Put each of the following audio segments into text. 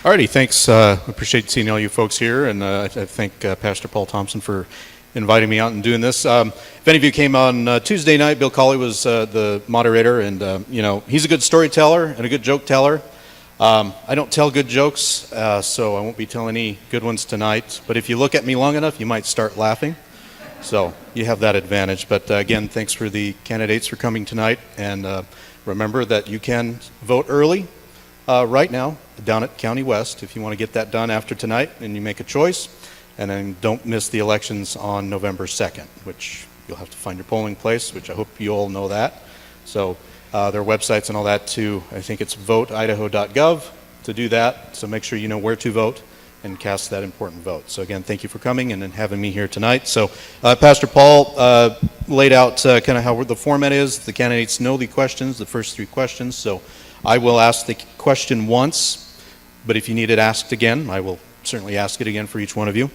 Alrighty, thanks. Appreciate seeing all you folks here, and I thank Pastor Paul Thompson for inviting me out and doing this. If any of you came on Tuesday night, Bill Colley was the moderator, and he's a good storyteller and a good joke teller. I don't tell good jokes, so I won't be telling any good ones tonight. But if you look at me long enough, you might start laughing. So you have that advantage. But again, thanks for the candidates for coming tonight, and remember that you can vote early. Right now, down at County West, if you want to get that done after tonight, and you make a choice, and then don't miss the elections on November 2nd, which you'll have to find your polling place, which I hope you all know that. So their websites and all that too, I think it's voteidaho.gov to do that, so make sure you know where to vote and cast that important vote. So again, thank you for coming and having me here tonight. So Pastor Paul laid out kind of how the format is. The candidates know the questions, the first 3 questions, so I will ask the question once, but if you need it asked again, I will certainly ask it again for each one of you.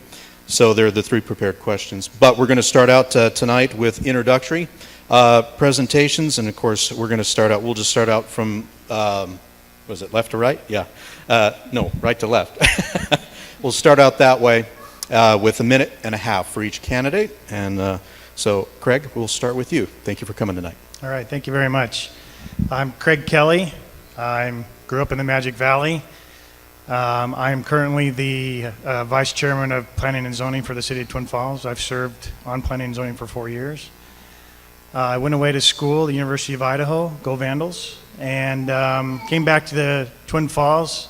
So there are the 3 prepared questions. But we're going to start out tonight with introductory presentations, and of course we'll just start out from, was it left to right? Yeah. No, right to left. We'll start out that way with 1.5 minutes for each candidate. And so Craig, we'll start with you. Thank you for coming tonight. All right, thank you very much. I'm Craig Kelly. I grew up in the Magic Valley. I'm currently the Vice Chairman of Planning and Zoning for the City of Twin Falls. I've served on Planning and Zoning for 4 years. I went away to school, the University of Idaho, go Vandals, and came back to the Twin Falls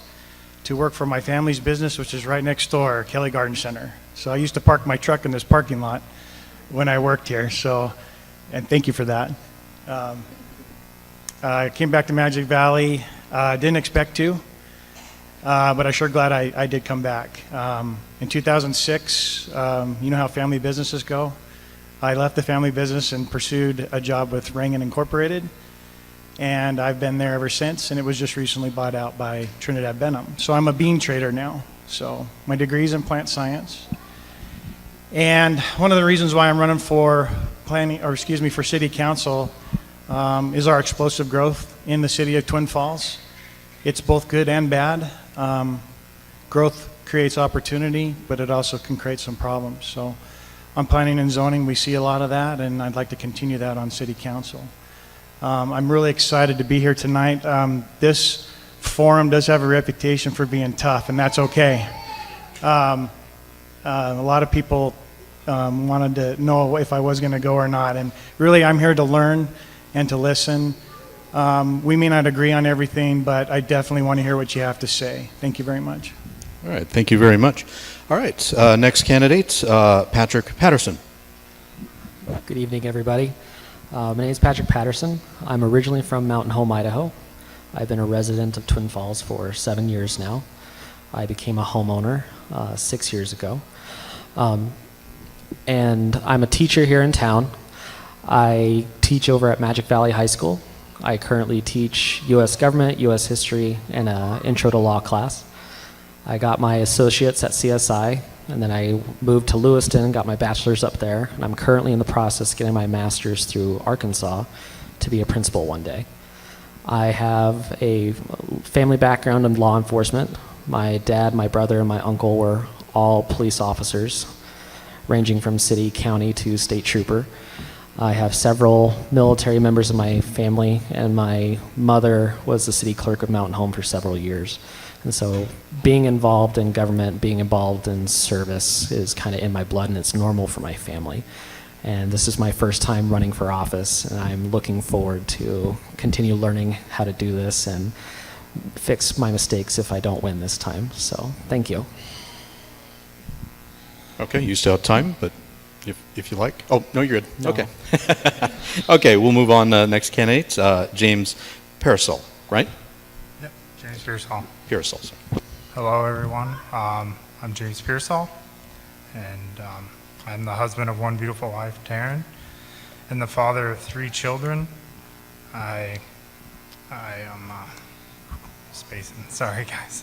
to work for my family's business, which is right next door, Kelly Garden Center. So I used to park my truck in this parking lot when I worked here, and thank you for that. I came back to Magic Valley. Didn't expect to, but I'm sure glad I did come back. In 2006, you know how family businesses go. I left the family business and pursued a job with Rangan Incorporated, and I've been there ever since, and it was just recently bought out by Trinidad Benham. So I'm a bean trader now. So my degree is in plant science. And one of the reasons why I'm running for city council is our explosive growth in the city of Twin Falls. It's both good and bad. Growth creates opportunity, but it also can create some problems. So on planning and zoning, we see a lot of that, and I'd like to continue that on city council. I'm really excited to be here tonight. This forum does have a reputation for being tough, and that's okay. A lot of people wanted to know if I was going to go or not, and really I'm here to learn and to listen. We may not agree on everything, but I definitely want to hear what you have to say. Thank you very much. All right, thank you very much. All right, next candidate, Patrick Patterson. Good evening, everybody. My name is Patrick Patterson. I'm originally from Mountain Home, Idaho. I've been a resident of Twin Falls for 7 years now. I became a homeowner 6 years ago. And I'm a teacher here in town. I teach over at Magic Valley High School. I currently teach U.S. government, U.S. history, and an intro to law class. I got my associates at CSI, and then I moved to Lewiston, got my bachelor's up there, and I'm currently in the process of getting my master's through Arkansas to be a principal one day. I have a family background in law enforcement. My dad, my brother, and my uncle were all police officers, ranging from city, county, to state trooper. I have several military members of my family, and my mother was the city clerk of Mountain Home for several years. And so being involved in government, being involved in service is kind of in my blood, and it's normal for my family. And this is my first time running for office, and I'm looking forward to continue learning how to do this and fix my mistakes if I don't win this time. So thank you. Okay, you still have time, but if you like. Oh, no, you're good. No. Okay. Okay, we'll move on. Next candidate, James Parasol, right? Yep, James Pearsall. Parasol, sorry. Hello, everyone. I'm James Pearsall, and I'm the husband of one beautiful wife, Taryn, and the father of 3 children. I am spacing. Sorry, guys.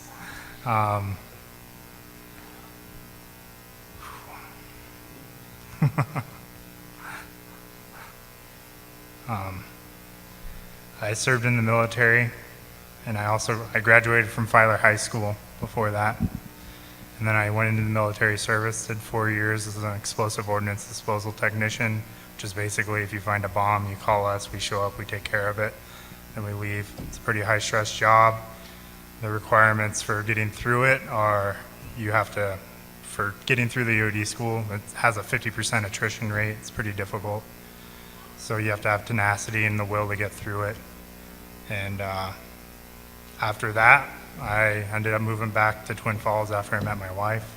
I served in the military, and I graduated from Filer High School before that. And then I went into the military service, did 4 years as an explosive ordnance disposal technician, which is basically if you find a bomb, you call us, we show up, we take care of it, then we leave. It's a pretty high-stress job. The requirements for getting through it are for getting through the EOD school, it has a 50% attrition rate. It's pretty difficult. So you have to have tenacity and the will to get through it. And after that, I ended up moving back to Twin Falls after I met my wife.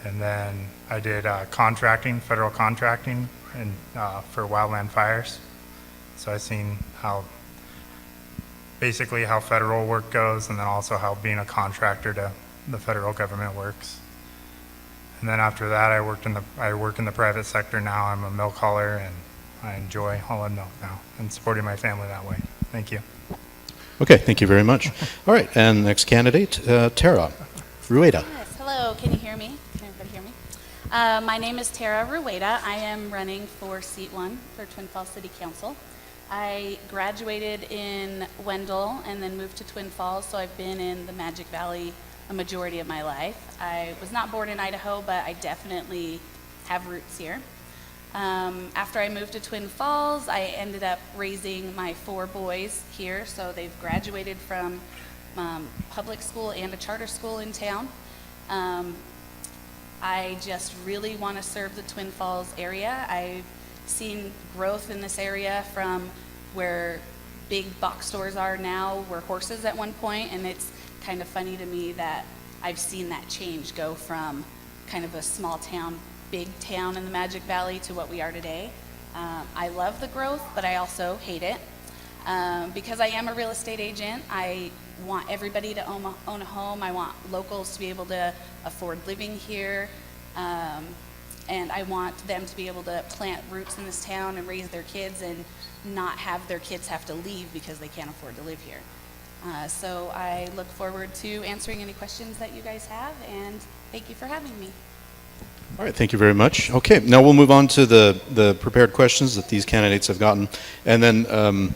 And then I did contracting, federal contracting, and for wildland fires. So I've seen basically how federal work goes, and then also how being a contractor to the federal government works. And then after that, I work in the private sector now. I'm a milk hauler, and I enjoy hauling milk now and supporting my family that way. Thank you. Okay, thank you very much. All right, and next candidate, Tara Rueda. Yes, hello, can you hear me? Can everybody hear me? My name is Tara Rueda. I am running for seat 1 for Twin Falls City Council. I graduated in Wendell and then moved to Twin Falls, so I've been in the Magic Valley a majority of my life. I was not born in Idaho, but I definitely have roots here. After I moved to Twin Falls, I ended up raising my 4 boys here, so they've graduated from public school and a charter school in town. I just really want to serve the Twin Falls area. I've seen growth in this area from where big box stores are now, were horses at one point, and it's kind of funny to me that I've seen that change go from kind of a small town, big town in the Magic Valley to what we are today. I love the growth, but I also hate it. Because I am a real estate agent, I want everybody to own a home. I want locals to be able to afford living here. And I want them to be able to plant roots in this town and raise their kids and not have their kids have to leave because they can't afford to live here. So I look forward to answering any questions that you guys have, and thank you for having me. All right, thank you very much. Okay, now we'll move on to the prepared questions that these candidates have gotten. And then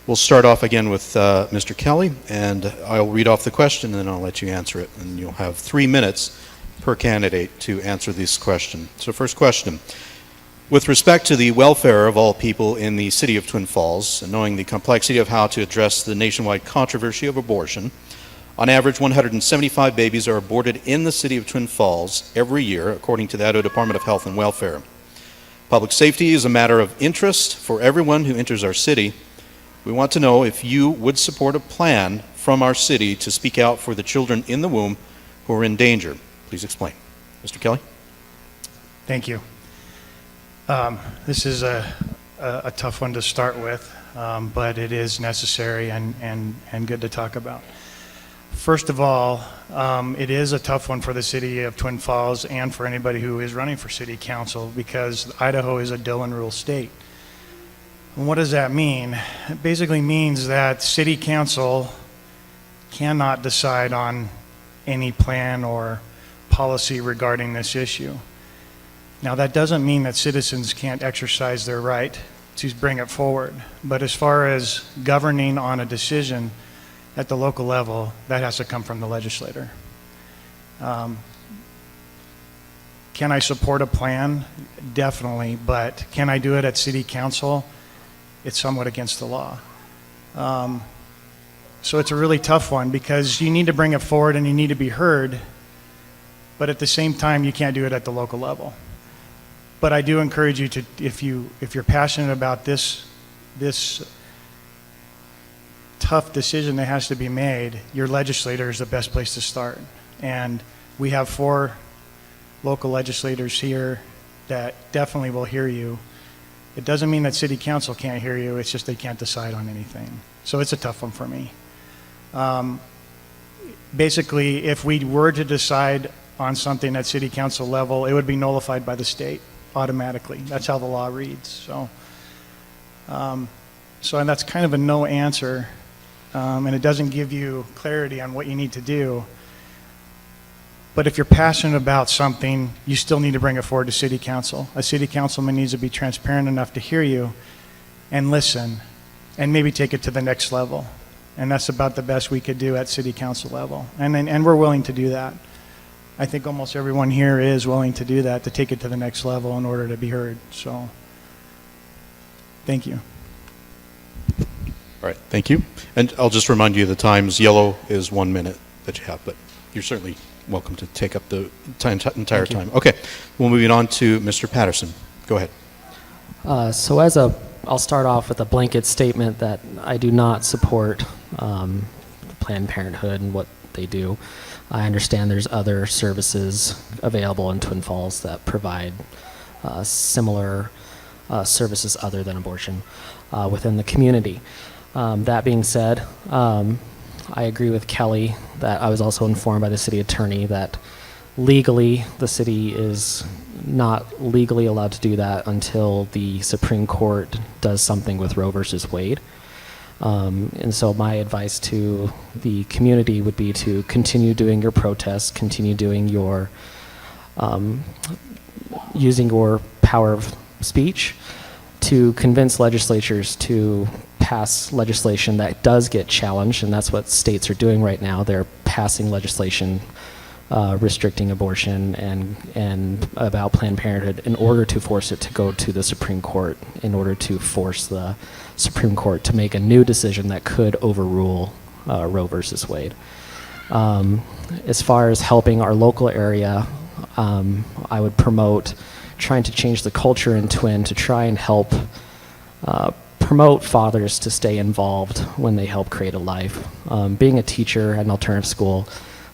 we'll start off again with Mr. Kelly, and I'll read off the question, and then I'll let you answer it. And you'll have 3 minutes per candidate to answer this question. So first question. With respect to the welfare of all people in the city of Twin Falls, and knowing the complexity of how to address the nationwide controversy of abortion, on average, 175 babies are aborted in the city of Twin Falls every year, according to the Idaho Department of Health and Welfare. Public safety is a matter of interest for everyone who enters our city. We want to know if you would support a plan from our city to speak out for the children in the womb who are in danger. Please explain. Mr. Kelly? Thank you. This is a tough one to start with, but it is necessary and good to talk about. First of all, it is a tough one for the city of Twin Falls and for anybody who is running for city council, because Idaho is a Dillon rule state. And what does that mean? It basically means that city council cannot decide on any plan or policy regarding this issue. Now, that doesn't mean that citizens can't exercise their right to bring it forward, but as far as governing on a decision at the local level, that has to come from the legislator. Can I support a plan? Definitely, but can I do it at city council? It's somewhat against the law. So it's a really tough one, because you need to bring it forward and you need to be heard, but at the same time, you can't do it at the local level. But I do encourage you to, if you're passionate about this tough decision that has to be made, your legislator is the best place to start. And we have 4 local legislators here that definitely will hear you. It doesn't mean that city council can't hear you, it's just they can't decide on anything. So it's a tough one for me. Basically, if we were to decide on something at city council level, it would be nullified by the state automatically. That's how the law reads. So and that's kind of a no answer, and it doesn't give you clarity on what you need to do. But if you're passionate about something, you still need to bring it forward to city council. A city councilman needs to be transparent enough to hear you and listen, and maybe take it to the next level. And that's about the best we could do at city council level. And we're willing to do that. I think almost everyone here is willing to do that, to take it to the next level in order to be heard. So, thank you. All right, thank you. And I'll just remind you the times. Yellow is 1 minute that you have, but you're certainly welcome to take up the entire time. Okay, we're moving on to Mr. Patterson. Go ahead. So I'll start off with a blanket statement that I do not support Planned Parenthood and what they do. I understand there's other services available in Twin Falls that provide similar services other than abortion within the community. That being said, I agree with Kelly that I was also informed by the city attorney that legally the city is not legally allowed to do that until the Supreme Court does something with Roe versus Wade. And so my advice to the community would be to continue doing your protests, continue doing your, using your power of speech to convince legislatures to pass legislation that does get challenged, and that's what states are doing right now. They're passing legislation restricting abortion and about Planned Parenthood in order to force it to go to the Supreme Court, in order to force the Supreme Court to make a new decision that could overrule Roe versus Wade. As far as helping our local area, I would promote trying to change the culture in Twin to try and help promote fathers to stay involved when they help create a life. Being a teacher at an alternative school,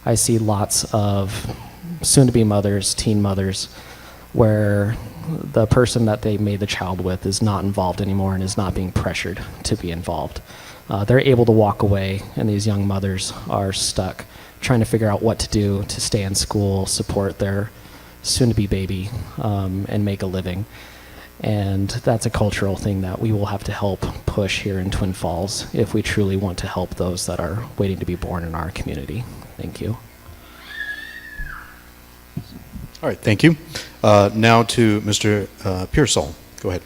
I see lots of soon-to-be mothers, teen mothers, where the person that they made the child with is not involved anymore and is not being pressured to be involved. They're able to walk away, and these young mothers are stuck trying to figure out what to do to stay in school, support their soon-to-be baby, and make a living. And that's a cultural thing that we will have to help push here in Twin Falls if we truly want to help those that are waiting to be born in our community. Thank you. All right, thank you. Now to Mr. Pearsall. Go ahead.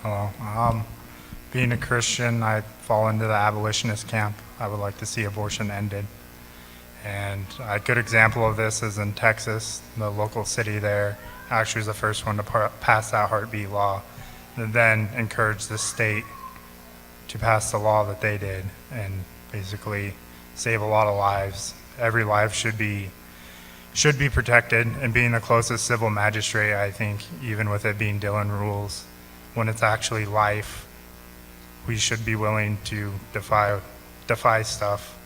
Hello. Being a Christian, I fall into the abolitionist camp. I would like to see abortion ended. And a good example of this is in Texas. The local city there actually was the first one to pass that heartbeat law, and then encouraged the state to pass the law that they did and basically save a lot of lives. Every life should be protected, and being the closest civil magistrate, I think even with it being Dillon rules, when it's actually life, we should be willing to defy stuff,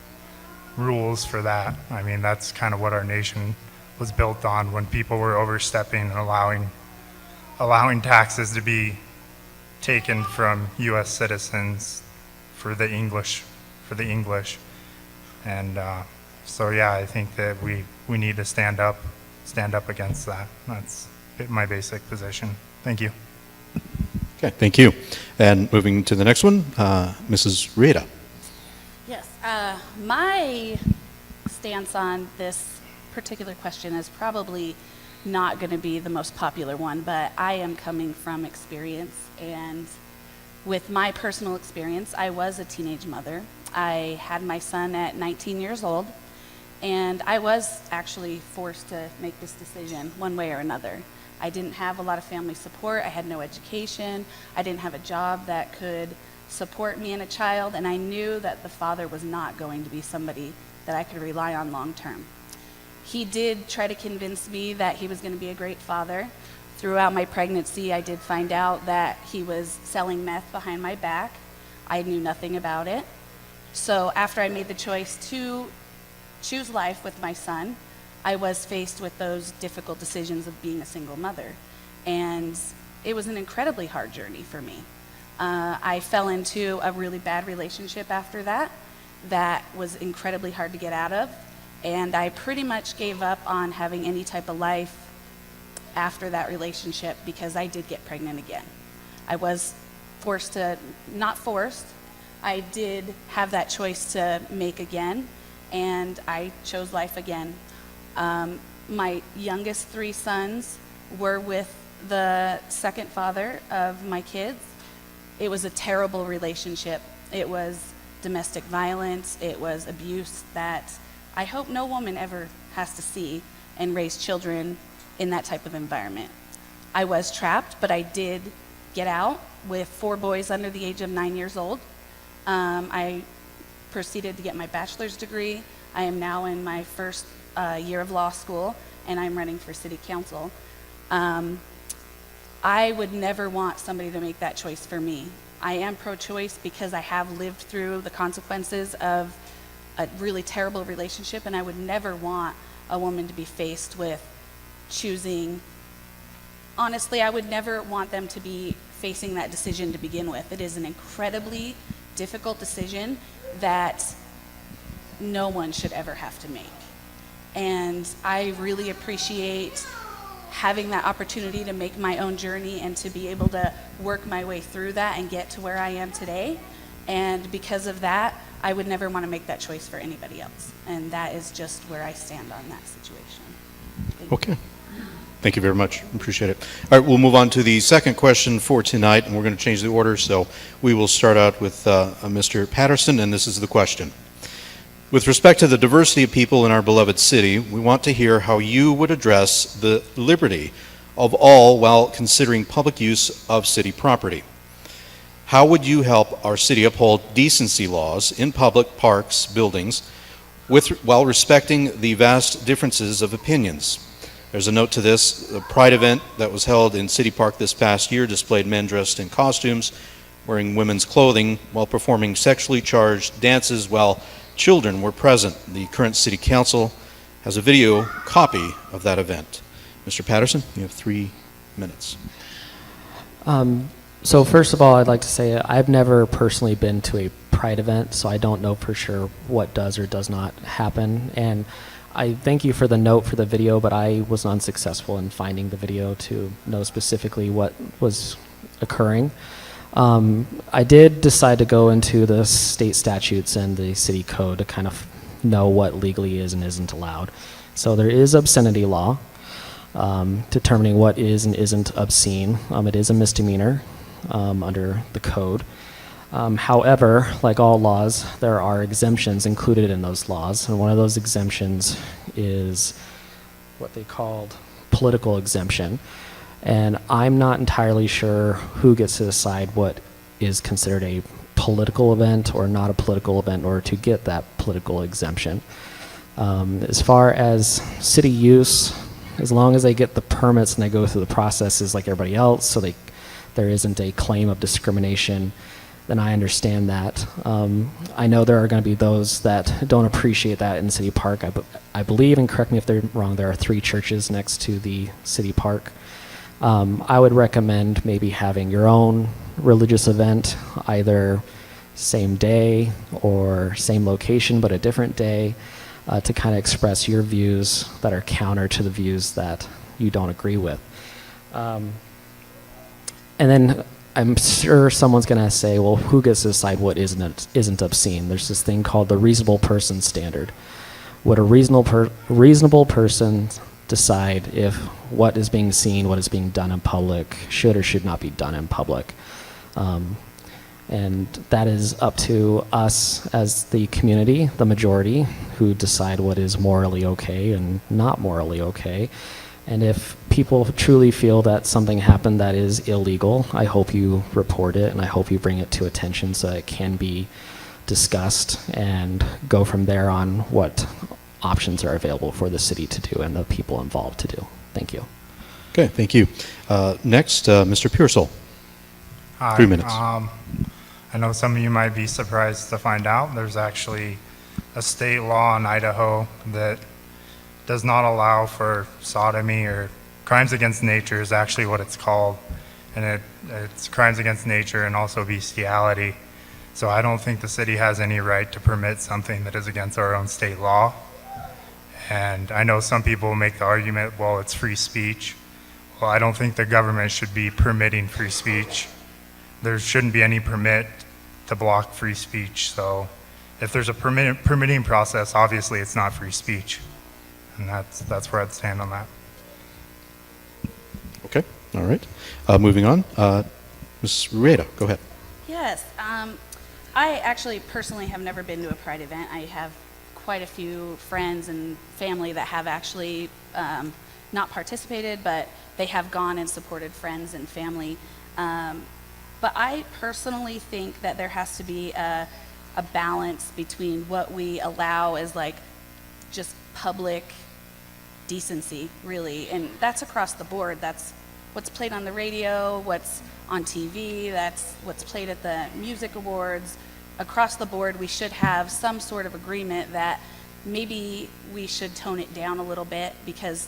rules for that. I mean, that's kind of what our nation was built on, when people were overstepping and allowing taxes to be taken from U.S. citizens for the English. And so yeah, I think that we need to stand up against that. That's my basic position. Thank you. Okay, thank you. And moving to the next one, Mrs. Rieta. Yes, my stance on this particular question is probably not going to be the most popular one, but I am coming from experience, and with my personal experience, I was a teenage mother. I had my son at 19 years old, and I was actually forced to make this decision one way or another. I didn't have a lot of family support. I had no education. I didn't have a job that could support me and a child, and I knew that the father was not going to be somebody that I could rely on long term. He did try to convince me that he was going to be a great father. Throughout my pregnancy, I did find out that he was selling meth behind my back. I knew nothing about it. So after I made the choice to choose life with my son, I was faced with those difficult decisions of being a single mother. And it was an incredibly hard journey for me. I fell into a really bad relationship after that was incredibly hard to get out of. And I pretty much gave up on having any type of life after that relationship because I did get pregnant again. I was not forced, I did have that choice to make again, and I chose life again. My youngest 3 sons were with the second father of my kids. It was a terrible relationship. It was domestic violence. It was abuse that I hope no woman ever has to see and raise children in that type of environment. I was trapped, but I did get out with 4 boys under the age of 9 years old. I proceeded to get my bachelor's degree. I am now in my first year of law school, and I'm running for city council. I would never want somebody to make that choice for me. I am pro-choice because I have lived through the consequences of a really terrible relationship, and I would never want a woman to be faced with choosing. Honestly, I would never want them to be facing that decision to begin with. It is an incredibly difficult decision that no one should ever have to make. And I really appreciate having that opportunity to make my own journey and to be able to work my way through that and get to where I am today. And because of that, I would never want to make that choice for anybody else. And that is just where I stand on that situation. Thank you. Okay. Thank you very much. Appreciate it. All right, we'll move on to the second question for tonight, and we're going to change the order. So we will start out with Mr. Patterson, and this is the question. With respect to the diversity of people in our beloved city, we want to hear how you would address the liberty of all while considering public use of city property. How would you help our city uphold decency laws in public parks, buildings, while respecting the vast differences of opinions? There's a note to this. The Pride event that was held in City Park this past year displayed men dressed in costumes, wearing women's clothing, while performing sexually charged dances while children were present. The current City Council has a video copy of that event. Mr. Patterson, you have 3 minutes. So first of all, I'd like to say I've never personally been to a Pride event, so I don't know for sure what does or does not happen. And I thank you for the note for the video, but I was unsuccessful in finding the video to know specifically what was occurring. I did decide to go into the state statutes and the city code to kind of know what legally is and isn't allowed. So there is obscenity law determining what is and isn't obscene. It is a misdemeanor under the code. However, like all laws, there are exemptions included in those laws, and one of those exemptions is what they called political exemption. And I'm not entirely sure who gets to decide what is considered a political event or not a political event in order to get that political exemption. As far as city use, as long as they get the permits and they go through the processes like everybody else, so there isn't a claim of discrimination, then I understand that. I know there are going to be those that don't appreciate that in City Park. I believe, and correct me if they're wrong, there are 3 churches next to the City Park. I would recommend maybe having your own religious event, either same day or same location but a different day, to kind of express your views that are counter to the views that you don't agree with. And then I'm sure someone's going to say, well, who gets to decide what isn't obscene? There's this thing called the reasonable person standard. Would a reasonable person decide if what is being seen, what is being done in public, should or should not be done in public? And that is up to us as the community, the majority, who decide what is morally okay and not morally okay. And if people truly feel that something happened that is illegal, I hope you report it and I hope you bring it to attention so it can be discussed and go from there on what options are available for the city to do and the people involved to do. Thank you. Okay, thank you. Next, Mr. Pearsall. Hi. 3 minutes. I know some of you might be surprised to find out there's actually a state law in Idaho that does not allow for sodomy, or crimes against nature is actually what it's called. And it's crimes against nature and also bestiality. So I don't think the city has any right to permit something that is against our own state law. And I know some people make the argument, well, it's free speech. Well, I don't think the government should be permitting free speech. There shouldn't be any permit to block free speech. So if there's a permitting process, obviously it's not free speech. And that's where I'd stand on that. Okay, all right. Moving on. Ms. Rueda, go ahead. Yes, I actually personally have never been to a Pride event. I have quite a few friends and family that have actually not participated, but they have gone and supported friends and family. But I personally think that there has to be a balance between what we allow as like just public decency, really. And that's across the board. That's what's played on the radio, what's on TV, that's what's played at the music awards. Across the board, we should have some sort of agreement that maybe we should tone it down a little bit, because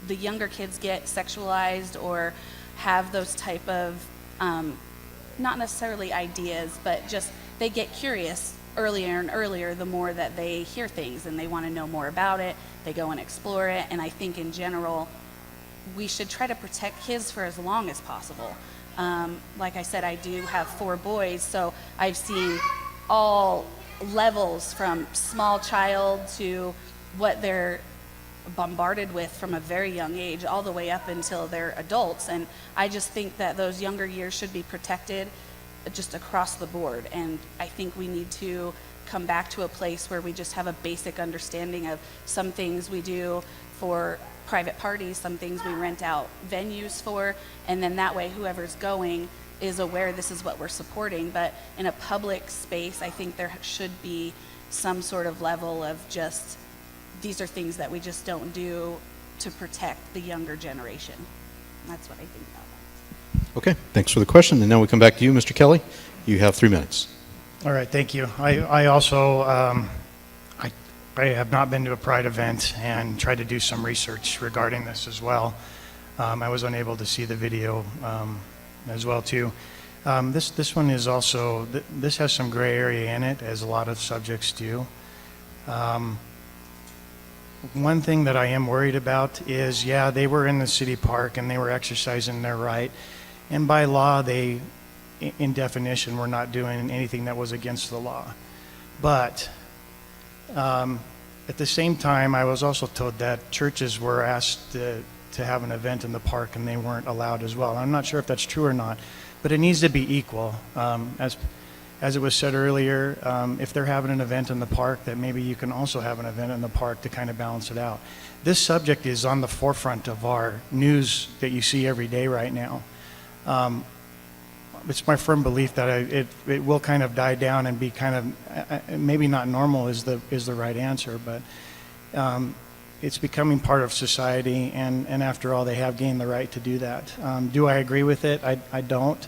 the younger kids get sexualized or have those type of, not necessarily ideas, but just they get curious earlier and earlier the more that they hear things and they want to know more about it. They go and explore it. And I think in general, we should try to protect kids for as long as possible. Like I said, I do have 4 boys, so I've seen all levels from small child to what they're bombarded with from a very young age all the way up until they're adults. And I just think that those younger years should be protected just across the board. And I think we need to come back to a place where we just have a basic understanding of some things we do for private parties, some things we rent out venues for, and then that way whoever's going is aware this is what we're supporting. But in a public space, I think there should be some sort of level of just, these are things that we just don't do to protect the younger generation. That's what I think about that. Okay, thanks for the question. And now we come back to you, Mr. Kelly. You have 3 minutes. All right, thank you. I also, I have not been to a Pride event and tried to do some research regarding this as well. I was unable to see the video as well too. This one is also, this has some gray area in it, as a lot of subjects do. One thing that I am worried about is, yeah, they were in the city park and they were exercising their right. And by law, they, in definition, were not doing anything that was against the law. But at the same time, I was also told that churches were asked to have an event in the park and they weren't allowed as well. I'm not sure if that's true or not, but it needs to be equal. As it was said earlier, if they're having an event in the park, that maybe you can also have an event in the park to kind of balance it out. This subject is on the forefront of our news that you see every day right now. It's my firm belief that it will kind of die down and be kind of, maybe not normal is the right answer, but it's becoming part of society, and after all, they have gained the right to do that. Do I agree with it? I don't.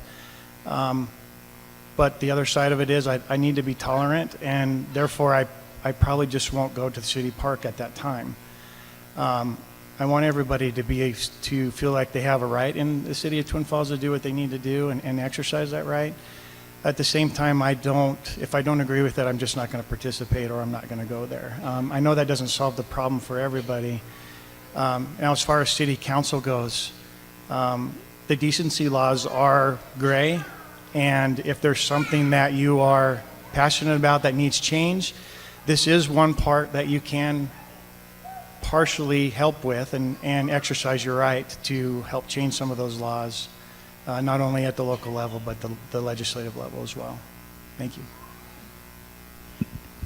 But the other side of it is I need to be tolerant, and therefore I probably just won't go to the city park at that time. I want everybody to feel like they have a right in the city of Twin Falls to do what they need to do and exercise that right. At the same time, if I don't agree with it, I'm just not going to participate, or I'm not going to go there. I know that doesn't solve the problem for everybody. Now, as far as city council goes, the decency laws are gray, and if there's something that you are passionate about that needs change, this is one part that you can partially help with and exercise your right to help change some of those laws, not only at the local level, but the legislative level as well. Thank you.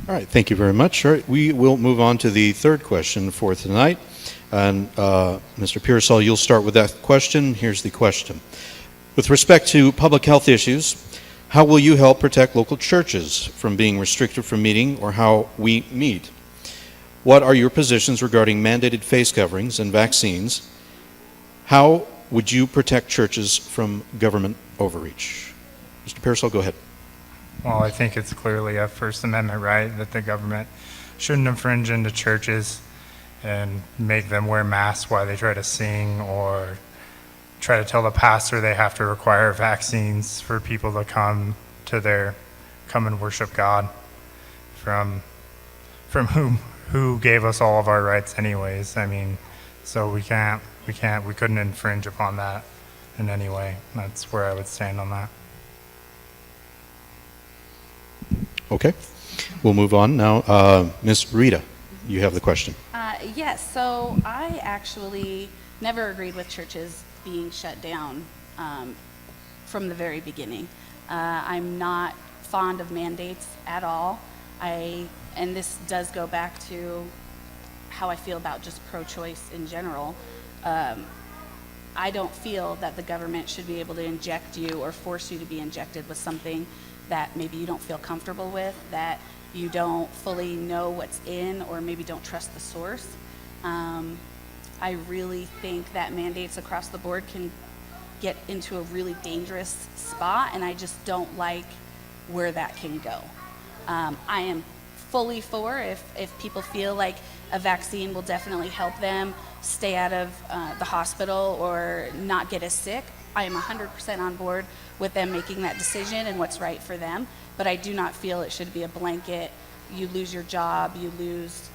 All right, thank you very much. All right, we will move on to the 3rd question for tonight. And Mr. Pearsall, you'll start with that question. Here's the question. With respect to public health issues, how will you help protect local churches from being restricted from meeting or how we meet? What are your positions regarding mandated face coverings and vaccines? How would you protect churches from government overreach? Mr. Pearsall, go ahead. Well, I think it's clearly a First Amendment right that the government shouldn't infringe into churches and make them wear masks while they try to sing, or try to tell the pastor they have to require vaccines for people to come and worship God from who gave us all of our rights anyways. I mean, so we couldn't infringe upon that in any way. That's where I would stand on that. Okay, we'll move on now. Ms. Rita, you have the question. Yes, so I actually never agreed with churches being shut down from the very beginning. I'm not fond of mandates at all. And this does go back to how I feel about just pro-choice in general. I don't feel that the government should be able to inject you or force you to be injected with something that maybe you don't feel comfortable with, that you don't fully know what's in, or maybe don't trust the source. I really think that mandates across the board can get into a really dangerous spot, and I just don't like where that can go. I am fully for if people feel like a vaccine will definitely help them stay out of the hospital or not get as sick. I am 100% on board with them making that decision and what's right for them, but I do not feel it should be a blanket, you lose your job, you lose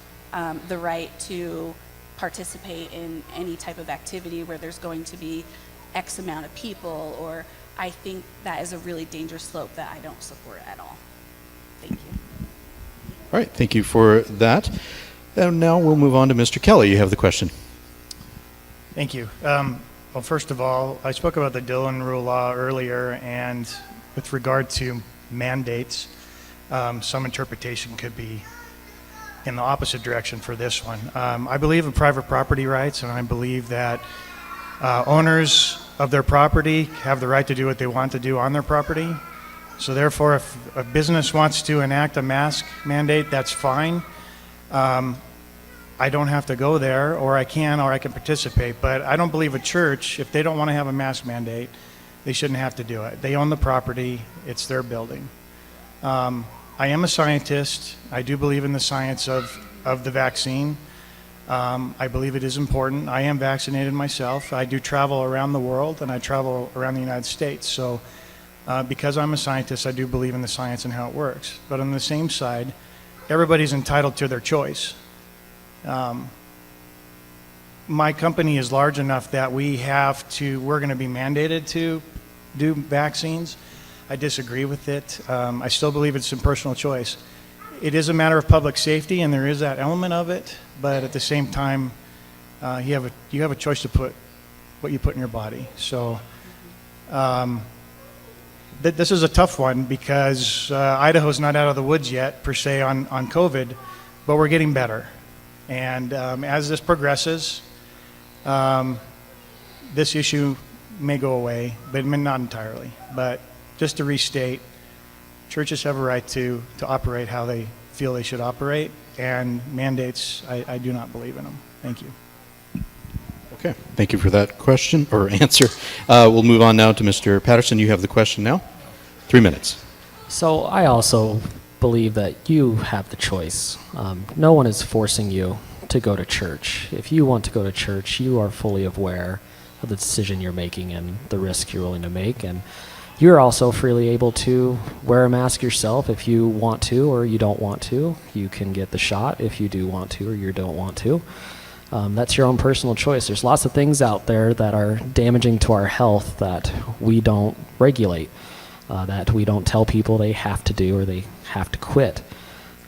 the right to participate in any type of activity where there's going to be X amount of people, or I think that is a really dangerous slope that I don't support at all. Thank you. All right, thank you for that. And now we'll move on to Mr. Kelly. You have the question. Thank you. Well, first of all, I spoke about the Dillon Rule law earlier, and with regard to mandates, some interpretation could be in the opposite direction for this one. I believe in private property rights, and I believe that owners of their property have the right to do what they want to do on their property. So therefore, if a business wants to enact a mask mandate, that's fine. I don't have to go there, or I can participate. But I don't believe a church, if they don't want to have a mask mandate, they shouldn't have to do it. They own the property. It's their building. I am a scientist. I do believe in the science of the vaccine. I believe it is important. I am vaccinated myself. I do travel around the world, and I travel around the United States. So because I'm a scientist, I do believe in the science and how it works. But on the same side, everybody's entitled to their choice. My company is large enough that we're going to be mandated to do vaccines. I disagree with it. I still believe it's a personal choice. It is a matter of public safety, and there is that element of it, but at the same time, you have a choice to put what you put in your body. So this is a tough one because Idaho's not out of the woods yet, per se, on COVID, but we're getting better. And as this progresses, this issue may go away, but not entirely. But just to restate, churches have a right to operate how they feel they should operate, and mandates, I do not believe in them. Thank you. Okay, thank you for that question or answer. We'll move on now to Mr. Patterson. You have the question now. 3 minutes. So I also believe that you have the choice. No one is forcing you to go to church. If you want to go to church, you are fully aware of the decision you're making and the risk you're willing to make. And you're also freely able to wear a mask yourself if you want to or you don't want to. You can get the shot if you do want to or you don't want to. That's your own personal choice. There's lots of things out there that are damaging to our health that we don't regulate, that we don't tell people they have to do or they have to quit.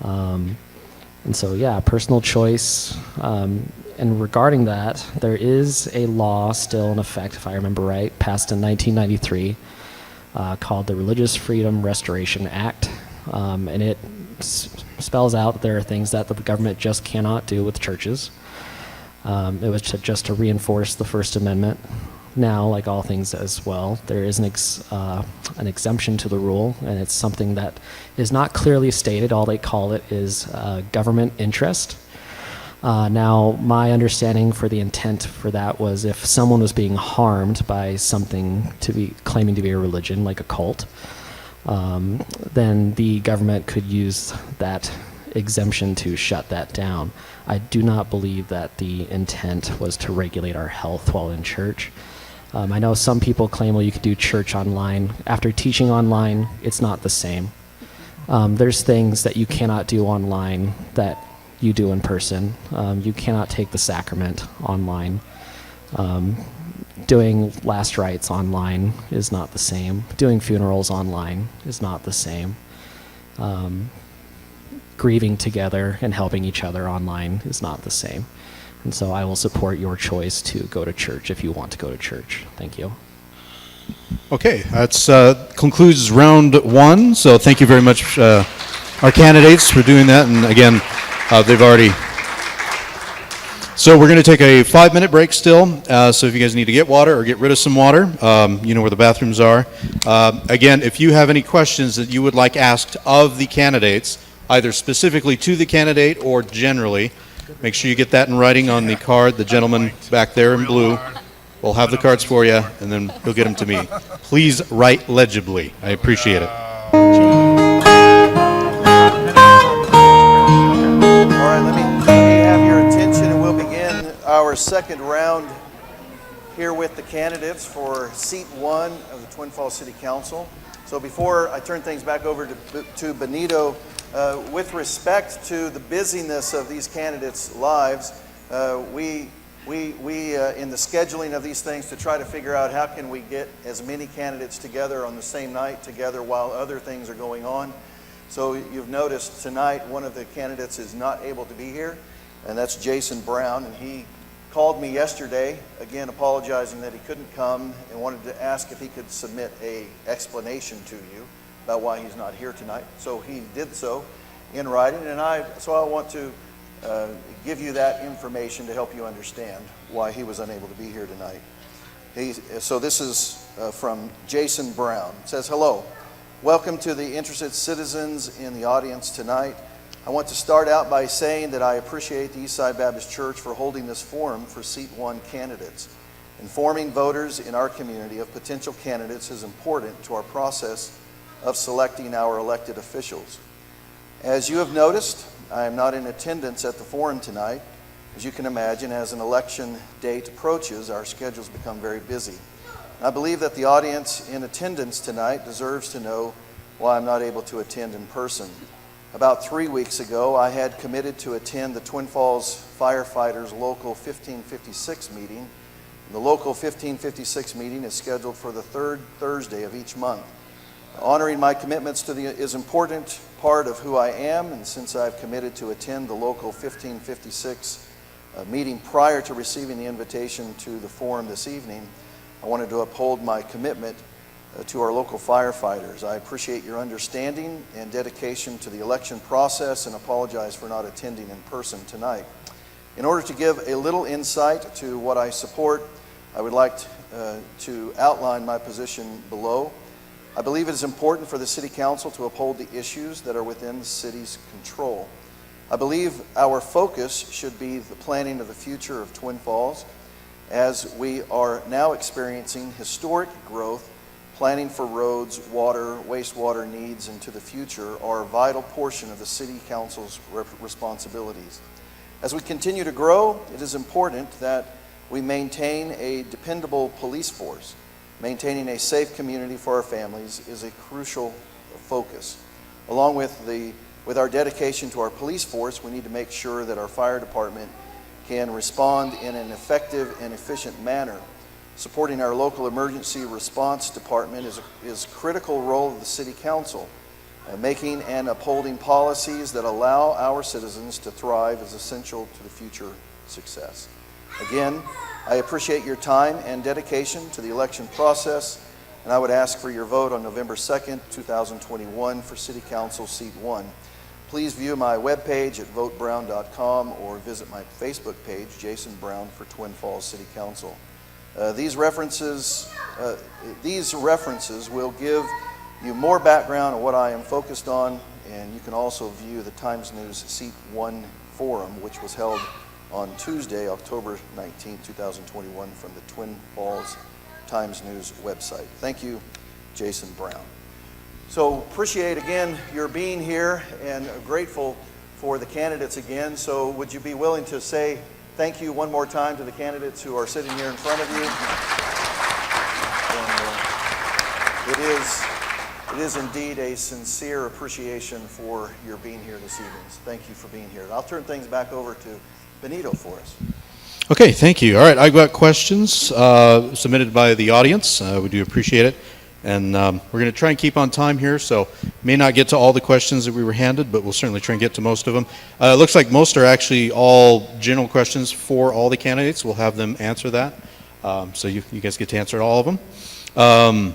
And so, yeah, personal choice. And regarding that, there is a law still in effect, if I remember right, passed in 1993, called the Religious Freedom Restoration Act. And it spells out that there are things that the government just cannot do with churches. It was just to reinforce the First Amendment. Now, like all things as well, there is an exemption to the rule, and it's something that is not clearly stated. All they call it is government interest. Now, my understanding for the intent for that was if someone was being harmed by something claiming to be a religion, like a cult, then the government could use that exemption to shut that down. I do not believe that the intent was to regulate our health while in church. I know some people claim, well, you could do church online. After teaching online, it's not the same. There's things that you cannot do online that you do in person. You cannot take the sacrament online. Doing last rites online is not the same. Doing funerals online is not the same. Grieving together and helping each other online is not the same. And so I will support your choice to go to church if you want to go to church. Thank you. Okay, that's concludes round one. So thank you very much, our candidates, for doing that. And again, they've already. So we're going to take a 5-minute break still. So if you guys need to get water or get rid of some water, you know where the bathrooms are. Again, if you have any questions that you would like asked of the candidates, either specifically to the candidate or generally, make sure you get that in writing on the card. The gentleman back there in blue will have the cards for you, and then he'll get them to me. Please write legibly. I appreciate it. All right, let me have your attention, and we'll begin our second round here with the candidates for seat 1 of the Twin Falls City Council. So before I turn things back over to Benito, with respect to the busyness of these candidates' lives, we in the scheduling of these things to try to figure out how can we get as many candidates together on the same night together while other things are going on. So you've noticed tonight one of the candidates is not able to be here, and that's Jason Brown, and he called me yesterday, again apologizing that he couldn't come, and wanted to ask if he could submit a explanation to you about why he's not here tonight. So he did so in writing, and I want to give you that information to help you understand why he was unable to be here tonight. So this is from Jason Brown. It says, "Hello, welcome to the interested citizens in the audience tonight. I want to start out by saying that I appreciate the Eastside Baptist Church for holding this forum for seat 1 candidates. Informing voters in our community of potential candidates is important to our process of selecting our elected officials. As you have noticed, I am not in attendance at the forum tonight. As you can imagine, as an election date approaches, our schedules become very busy. I believe that the audience in attendance tonight deserves to know why I'm not able to attend in person. About 3 weeks ago, I had committed to attend the Twin Falls Firefighters Local 1556 meeting. The Local 1556 meeting is scheduled for the 3rd Thursday of each month. Honoring my commitments is an important part of who I am, and since I've committed to attend the Local 1556 meeting prior to receiving the invitation to the forum this evening, I wanted to uphold my commitment to our local firefighters. I appreciate your understanding and dedication to the election process and apologize for not attending in person tonight. In order to give a little insight to what I support, I would like to outline my position below. I believe it is important for the City Council to uphold the issues that are within the city's control. I believe our focus should be the planning of the future of Twin Falls. As we are now experiencing historic growth, planning for roads, water, wastewater needs into the future are a vital portion of the City Council's responsibilities. As we continue to grow, it is important that we maintain a dependable police force. Maintaining a safe community for our families is a crucial focus. Along with our dedication to our police force, we need to make sure that our fire department can respond in an effective and efficient manner. Supporting our local emergency response department is a critical role of the City Council. Making and upholding policies that allow our citizens to thrive is essential to the future success. Again, I appreciate your time and dedication to the election process, and I would ask for your vote on November 2nd, 2021 for City Council Seat 1. Please view my webpage at votebrown.com or visit my Facebook page, Jason Brown for Twin Falls City Council. These references will give you more background on what I am focused on, and you can also view the Times News Seat 1 forum, which was held on Tuesday, October 19, 2021, from the Twin Falls Times News website. Thank you, Jason Brown. So appreciate again your being here, and grateful for the candidates again. So would you be willing to say thank you one more time to the candidates who are sitting here in front of you? And it is indeed a sincere appreciation for your being here this evening. So thank you for being here. I'll turn things back over to Benito for us. Okay, thank you. All right, I've got questions submitted by the audience. We do appreciate it. And we're going to try and keep on time here, so may not get to all the questions that we were handed, but we'll certainly try and get to most of them. It looks like most are actually all general questions for all the candidates. We'll have them answer that. So you guys get to answer all of them. And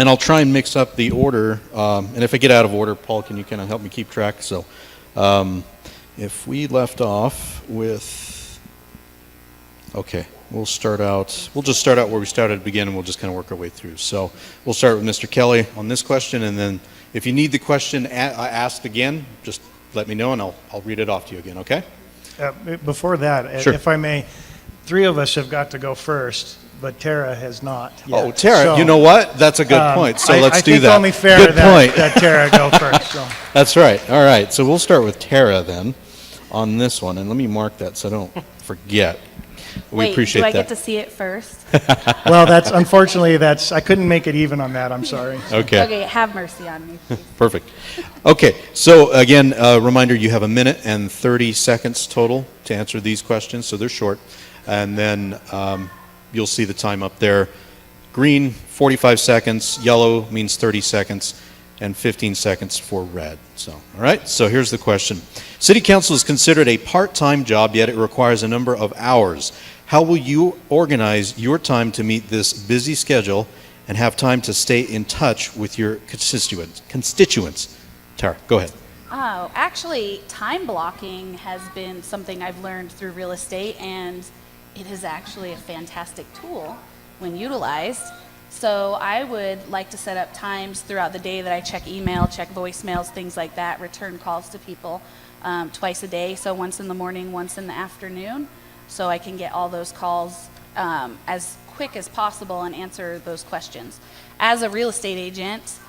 I'll try and mix up the order. And if I get out of order, Paul, can you kind of help me keep track? So if we left off with, okay, we'll just start out where we started at the beginning, and we'll just kind of work our way through. So we'll start with Mr. Kelly on this question, and then if you need the question asked again, just let me know, and I'll read it off to you again, okay? Before that, Sure. if I may, 3 of us have got to go first, but Tara has not yet. Oh, Tara, So, you know what? That's a good point. So let's do that. I think only fair Good that, point. that Tara go first. So. That's right. All right. So we'll start with Tara then on this one. And let me mark that so I don't forget. We Wait, appreciate do I that. get to see it first? Well, unfortunately, I couldn't make it even on that. I'm sorry. Okay. Okay, have mercy on me, please. Perfect. Okay. So again, reminder, you have 1 minute and 30 seconds total to answer these questions. So they're short. And then you'll see the time up there. Green, 45 seconds. Yellow means 30 seconds. And 15 seconds for red. So, all right. So here's the question. City Council is considered a part-time job, yet it requires a number of hours. How will you organize your time to meet this busy schedule and have time to stay in touch with your constituents? Tara, go ahead. Oh, actually, time blocking has been something I've learned through real estate, and it is actually a fantastic tool when utilized. So I would like to set up times throughout the day that I check email, check voicemails, things like that, return calls to people twice a day. So once in the morning, once in the afternoon, so I can get all those calls as quick as possible and answer those questions. As a real estate agent,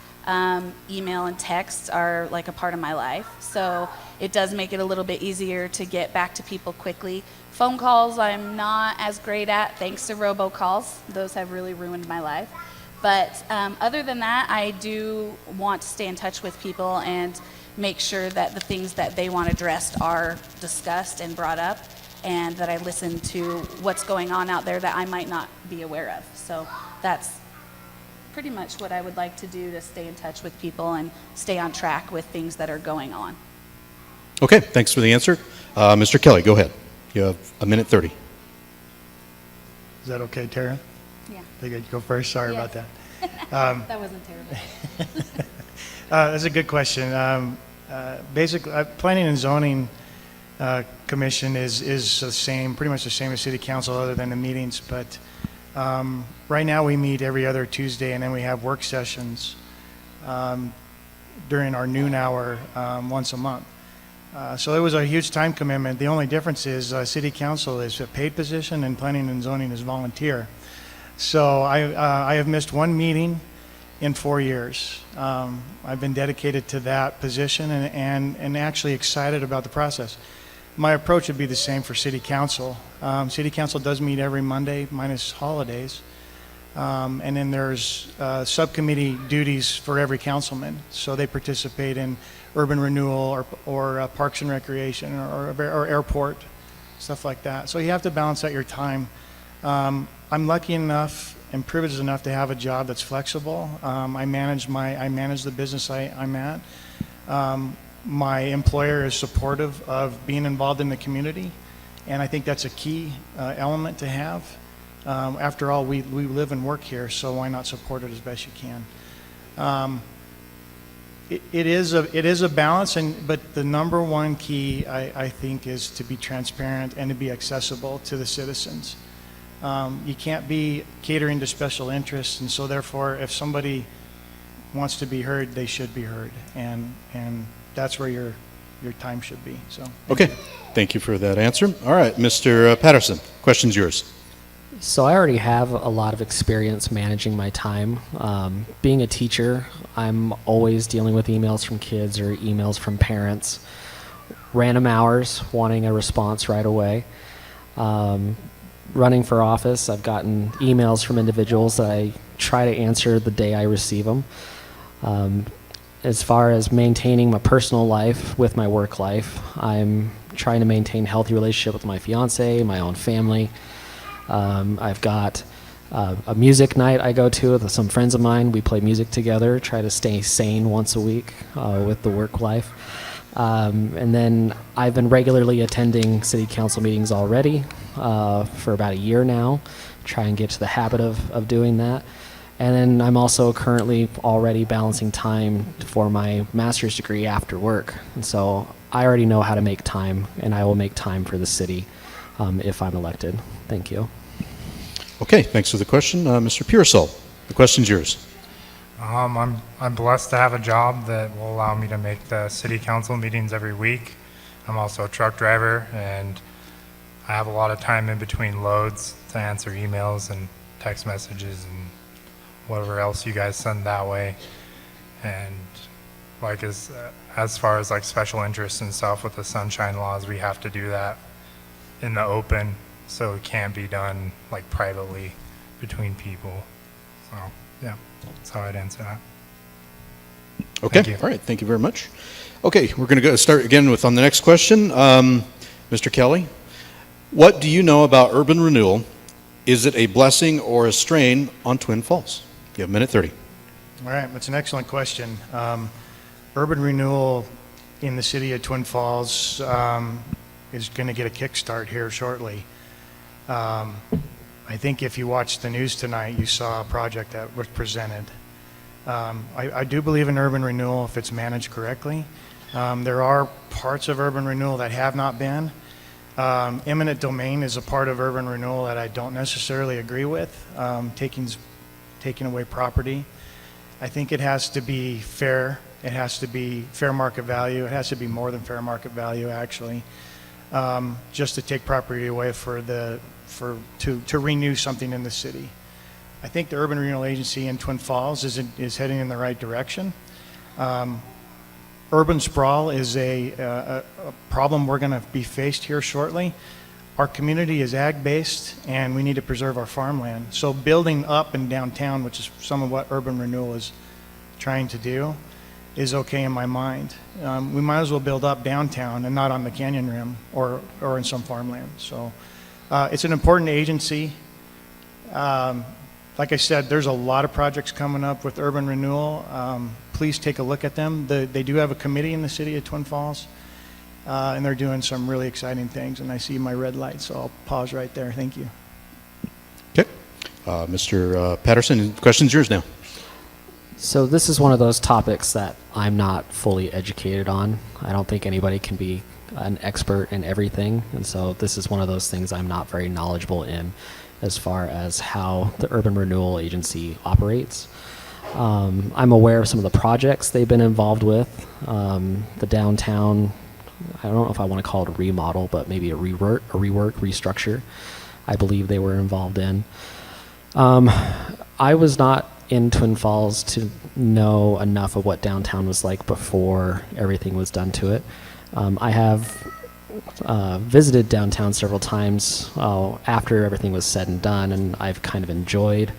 email and text are like a part of my life. So it does make it a little bit easier to get back to people quickly. Phone calls I'm not as great at, thanks to robocalls. Those have really ruined my life. But other than that, I do want to stay in touch with people and make sure that the things that they want addressed are discussed and brought up, and that I listen to what's going on out there that I might not be aware of. So that's pretty much what I would like to do to stay in touch with people and stay on track with things that are going on. Okay, thanks for the answer. Mr. Kelly, go ahead. You have 1 minute 30. Is that okay, Tara? Yeah. I think I go first. Sorry Yes. about that. That wasn't terrible. That's a good question. Basically, Planning and Zoning Commission is the same, pretty much the same as City Council, other than the meetings. But right now, we meet every other Tuesday, and then we have work sessions during our noon hour once a month. So it was a huge time commitment. The only difference is City Council is a paid position, and Planning and Zoning is volunteer. So I have missed 1 meeting in 4 years. I've been dedicated to that position and actually excited about the process. My approach would be the same for City Council. City Council does meet every Monday, minus holidays. And then there's subcommittee duties for every councilman. So they participate in urban renewal or parks and recreation or airport, stuff like that. So you have to balance out your time. I'm lucky enough and privileged enough to have a job that's flexible. I manage the business I'm at. My employer is supportive of being involved in the community, and I think that's a key element to have. After all, we live and work here, so why not support it as best you can? It is a balance, but the number one key I think is to be transparent and to be accessible to the citizens. You can't be catering to special interests, and so therefore, if somebody wants to be heard, they should be heard, and that's where your time should be. So. Okay, thank you for that answer. All right, Mr. Patterson, question's yours. So I already have a lot of experience managing my time. Being a teacher, I'm always dealing with emails from kids or emails from parents, random hours wanting a response right away. Running for office, I've gotten emails from individuals that I try to answer the day I receive them. As far as maintaining my personal life with my work life, I'm trying to maintain a healthy relationship with my fiance, my own family. I've got a music night I go to with some friends of mine. We play music together, try to stay sane once a week with the work life. And then I've been regularly attending city council meetings already for about a year now, try and get to the habit of doing that. And then I'm also currently already balancing time for my master's degree after work. And so I already know how to make time, and I will make time for the city if I'm elected. Thank you. Okay, thanks for the question. Mr. Pearsall, the question's yours. I'm blessed to have a job that will allow me to make the city council meetings every week. I'm also a truck driver, and I have a lot of time in between loads to answer emails and text messages and whatever else you guys send that way. And like as far as like special interests and stuff with the sunshine laws, we have to do that in the open, so it can't be done like privately between people. So yeah, that's how I'd answer that. Okay, Thank you. all right, thank you very much. Okay, we're going to start again with on the next question. Mr. Kelly, what do you know about urban renewal? Is it a blessing or a strain on Twin Falls? You have a minute 30. All right, that's an excellent question. Urban renewal in the city of Twin Falls is going to get a kickstart here shortly. I think if you watched the news tonight, you saw a project that was presented. I do believe in urban renewal if it's managed correctly. There are parts of urban renewal that have not been. Eminent domain is a part of urban renewal that I don't necessarily agree with, taking away property. I think it has to be fair. It has to be fair market value. It has to be more than fair market value, actually. Just to take property away to renew something in the city. I think the Urban Renewal Agency in Twin Falls is heading in the right direction. Urban sprawl is a problem we're going to be faced here shortly. Our community is ag-based, and we need to preserve our farmland. So building up in downtown, which is some of what urban renewal is trying to do, is okay in my mind. We might as well build up downtown and not on the canyon rim or in some farmland. So it's an important agency. Like I said, there's a lot of projects coming up with urban renewal. Please take a look at them. They do have a committee in the city of Twin Falls, and they're doing some really exciting things. And I see my red light, so I'll pause right there. Thank you. Okay. Mr. Patterson, the question's yours now. So this is one of those topics that I'm not fully educated on. I don't think anybody can be an expert in everything, and so this is one of those things I'm not very knowledgeable in as far as how the Urban Renewal Agency operates. I'm aware of some of the projects they've been involved with. The downtown, I don't know if I want to call it a remodel, but maybe a rework, restructure, I believe they were involved in. I was not in Twin Falls to know enough of what downtown was like before everything was done to it. I have visited downtown several times after everything was said and done, and I've kind of enjoyed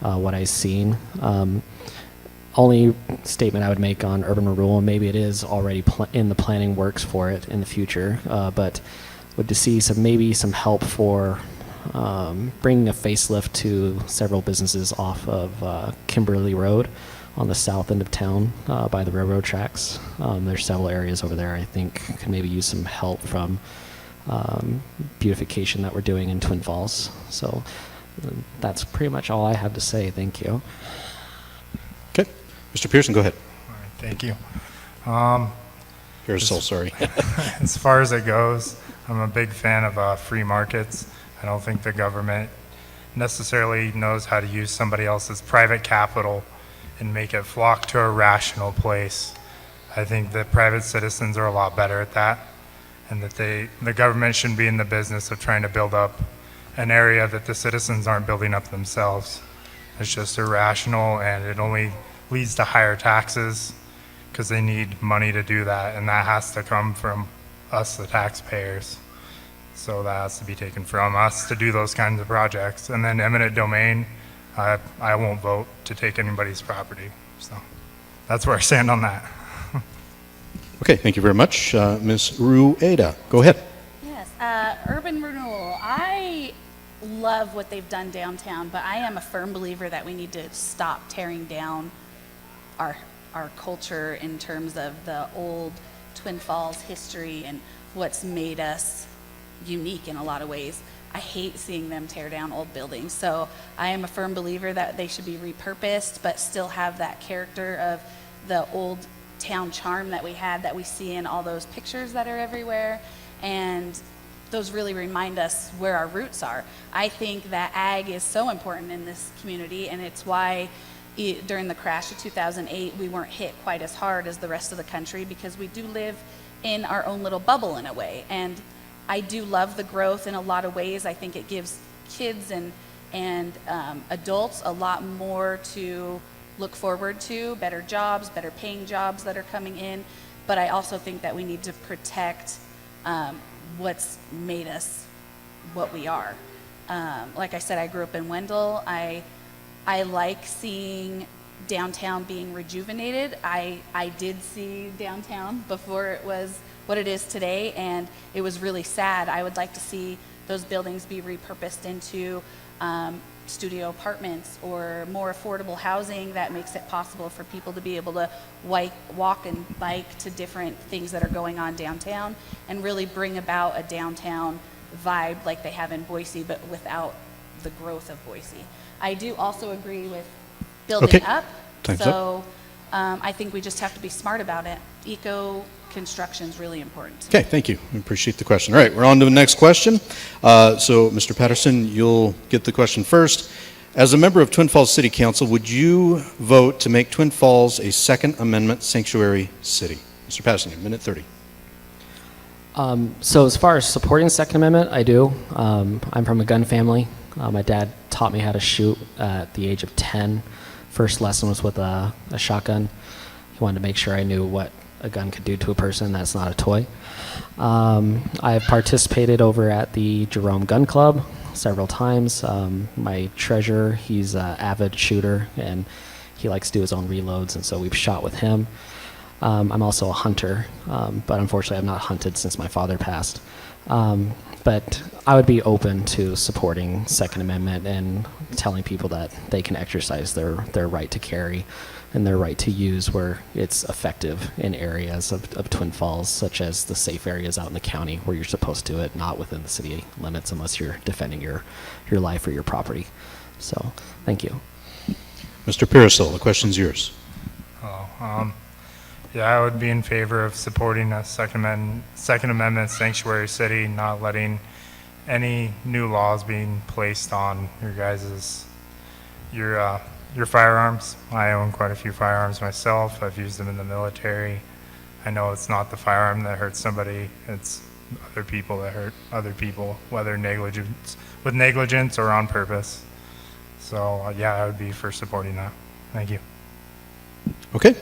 what I've seen. Only statement I would make on urban renewal, maybe it is already in the planning works for it in the future, but would to see maybe some help for bringing a facelift to several businesses off of Kimberly Road on the south end of town by the railroad tracks. There's several areas over there I think could maybe use some help from beautification that we're doing in Twin Falls. So that's pretty much all I have to say. Thank you. Okay. Mr. Pearson, go ahead. All right, thank you. Pearsall, sorry. As far as it goes, I'm a big fan of free markets. I don't think the government necessarily knows how to use somebody else's private capital and make it flock to a rational place. I think that private citizens are a lot better at that, and that the government shouldn't be in the business of trying to build up an area that the citizens aren't building up themselves. It's just irrational, and it only leads to higher taxes because they need money to do that, and that has to come from us, the taxpayers. So that has to be taken from us to do those kinds of projects. And then eminent domain, I won't vote to take anybody's property. So that's where I stand on that. Okay, thank you very much. Ms. Rueda, go ahead. Yes, urban renewal. I love what they've done downtown, but I am a firm believer that we need to stop tearing down our culture in terms of the old Twin Falls history and what's made us unique in a lot of ways. I hate seeing them tear down old buildings. So I am a firm believer that they should be repurposed, but still have that character of the old town charm that we had, that we see in all those pictures that are everywhere. And those really remind us where our roots are. I think that ag is so important in this community, and it's why during the crash of 2008, we weren't hit quite as hard as the rest of the country, because we do live in our own little bubble in a way. And I do love the growth in a lot of ways. I think it gives kids and adults a lot more to look forward to, better jobs, better paying jobs that are coming in. But I also think that we need to protect what's made us what we are. Like I said, I grew up in Wendell. I like seeing downtown being rejuvenated. I did see downtown before it was what it is today, and it was really sad. I would like to see those buildings be repurposed into studio apartments or more affordable housing that makes it possible for people to be able to walk and bike to different things that are going on downtown, and really bring about a downtown vibe like they have in Boise, but without the growth of Boise. I do also agree with building up. Time's So I think we just have to be smart about it. Eco construction is really important. Okay, thank you. I appreciate the question. All right, we're on to the next question. So, Mr. Patterson, you'll get the question first. As a member of Twin Falls City Council, would you vote to make Twin Falls a Second Amendment sanctuary city? Mr. Patterson, you have a minute 30. So as far as supporting the Second Amendment, I do. I'm from a gun family. My dad taught me how to shoot at the age of 10. First lesson was with a shotgun. He wanted to make sure I knew what a gun could do to a person. That's not a toy. I've participated over at the Jerome Gun Club several times. My treasurer, he's an avid shooter, and he likes to do his own reloads, and so we've shot with him. I'm also a hunter, but unfortunately I've not hunted since my father passed. But I would be open to supporting Second Amendment and telling people that they can exercise their right to carry and their right to use where it's effective in areas of Twin Falls, such as the safe areas out in the county where you're supposed to do it, not within the city limits unless you're defending your life or your property. So, thank you. Mr. Pearsall, the question's yours. Yeah, I would be in favor of supporting a Second Amendment sanctuary city, not letting any new laws being placed on your guys's your firearms. I own quite a few firearms myself. I've used them in the military. I know it's not the firearm that hurts somebody, it's other people that hurt other people, whether with negligence or on purpose. So yeah, I would be for supporting that. Thank you. Okay.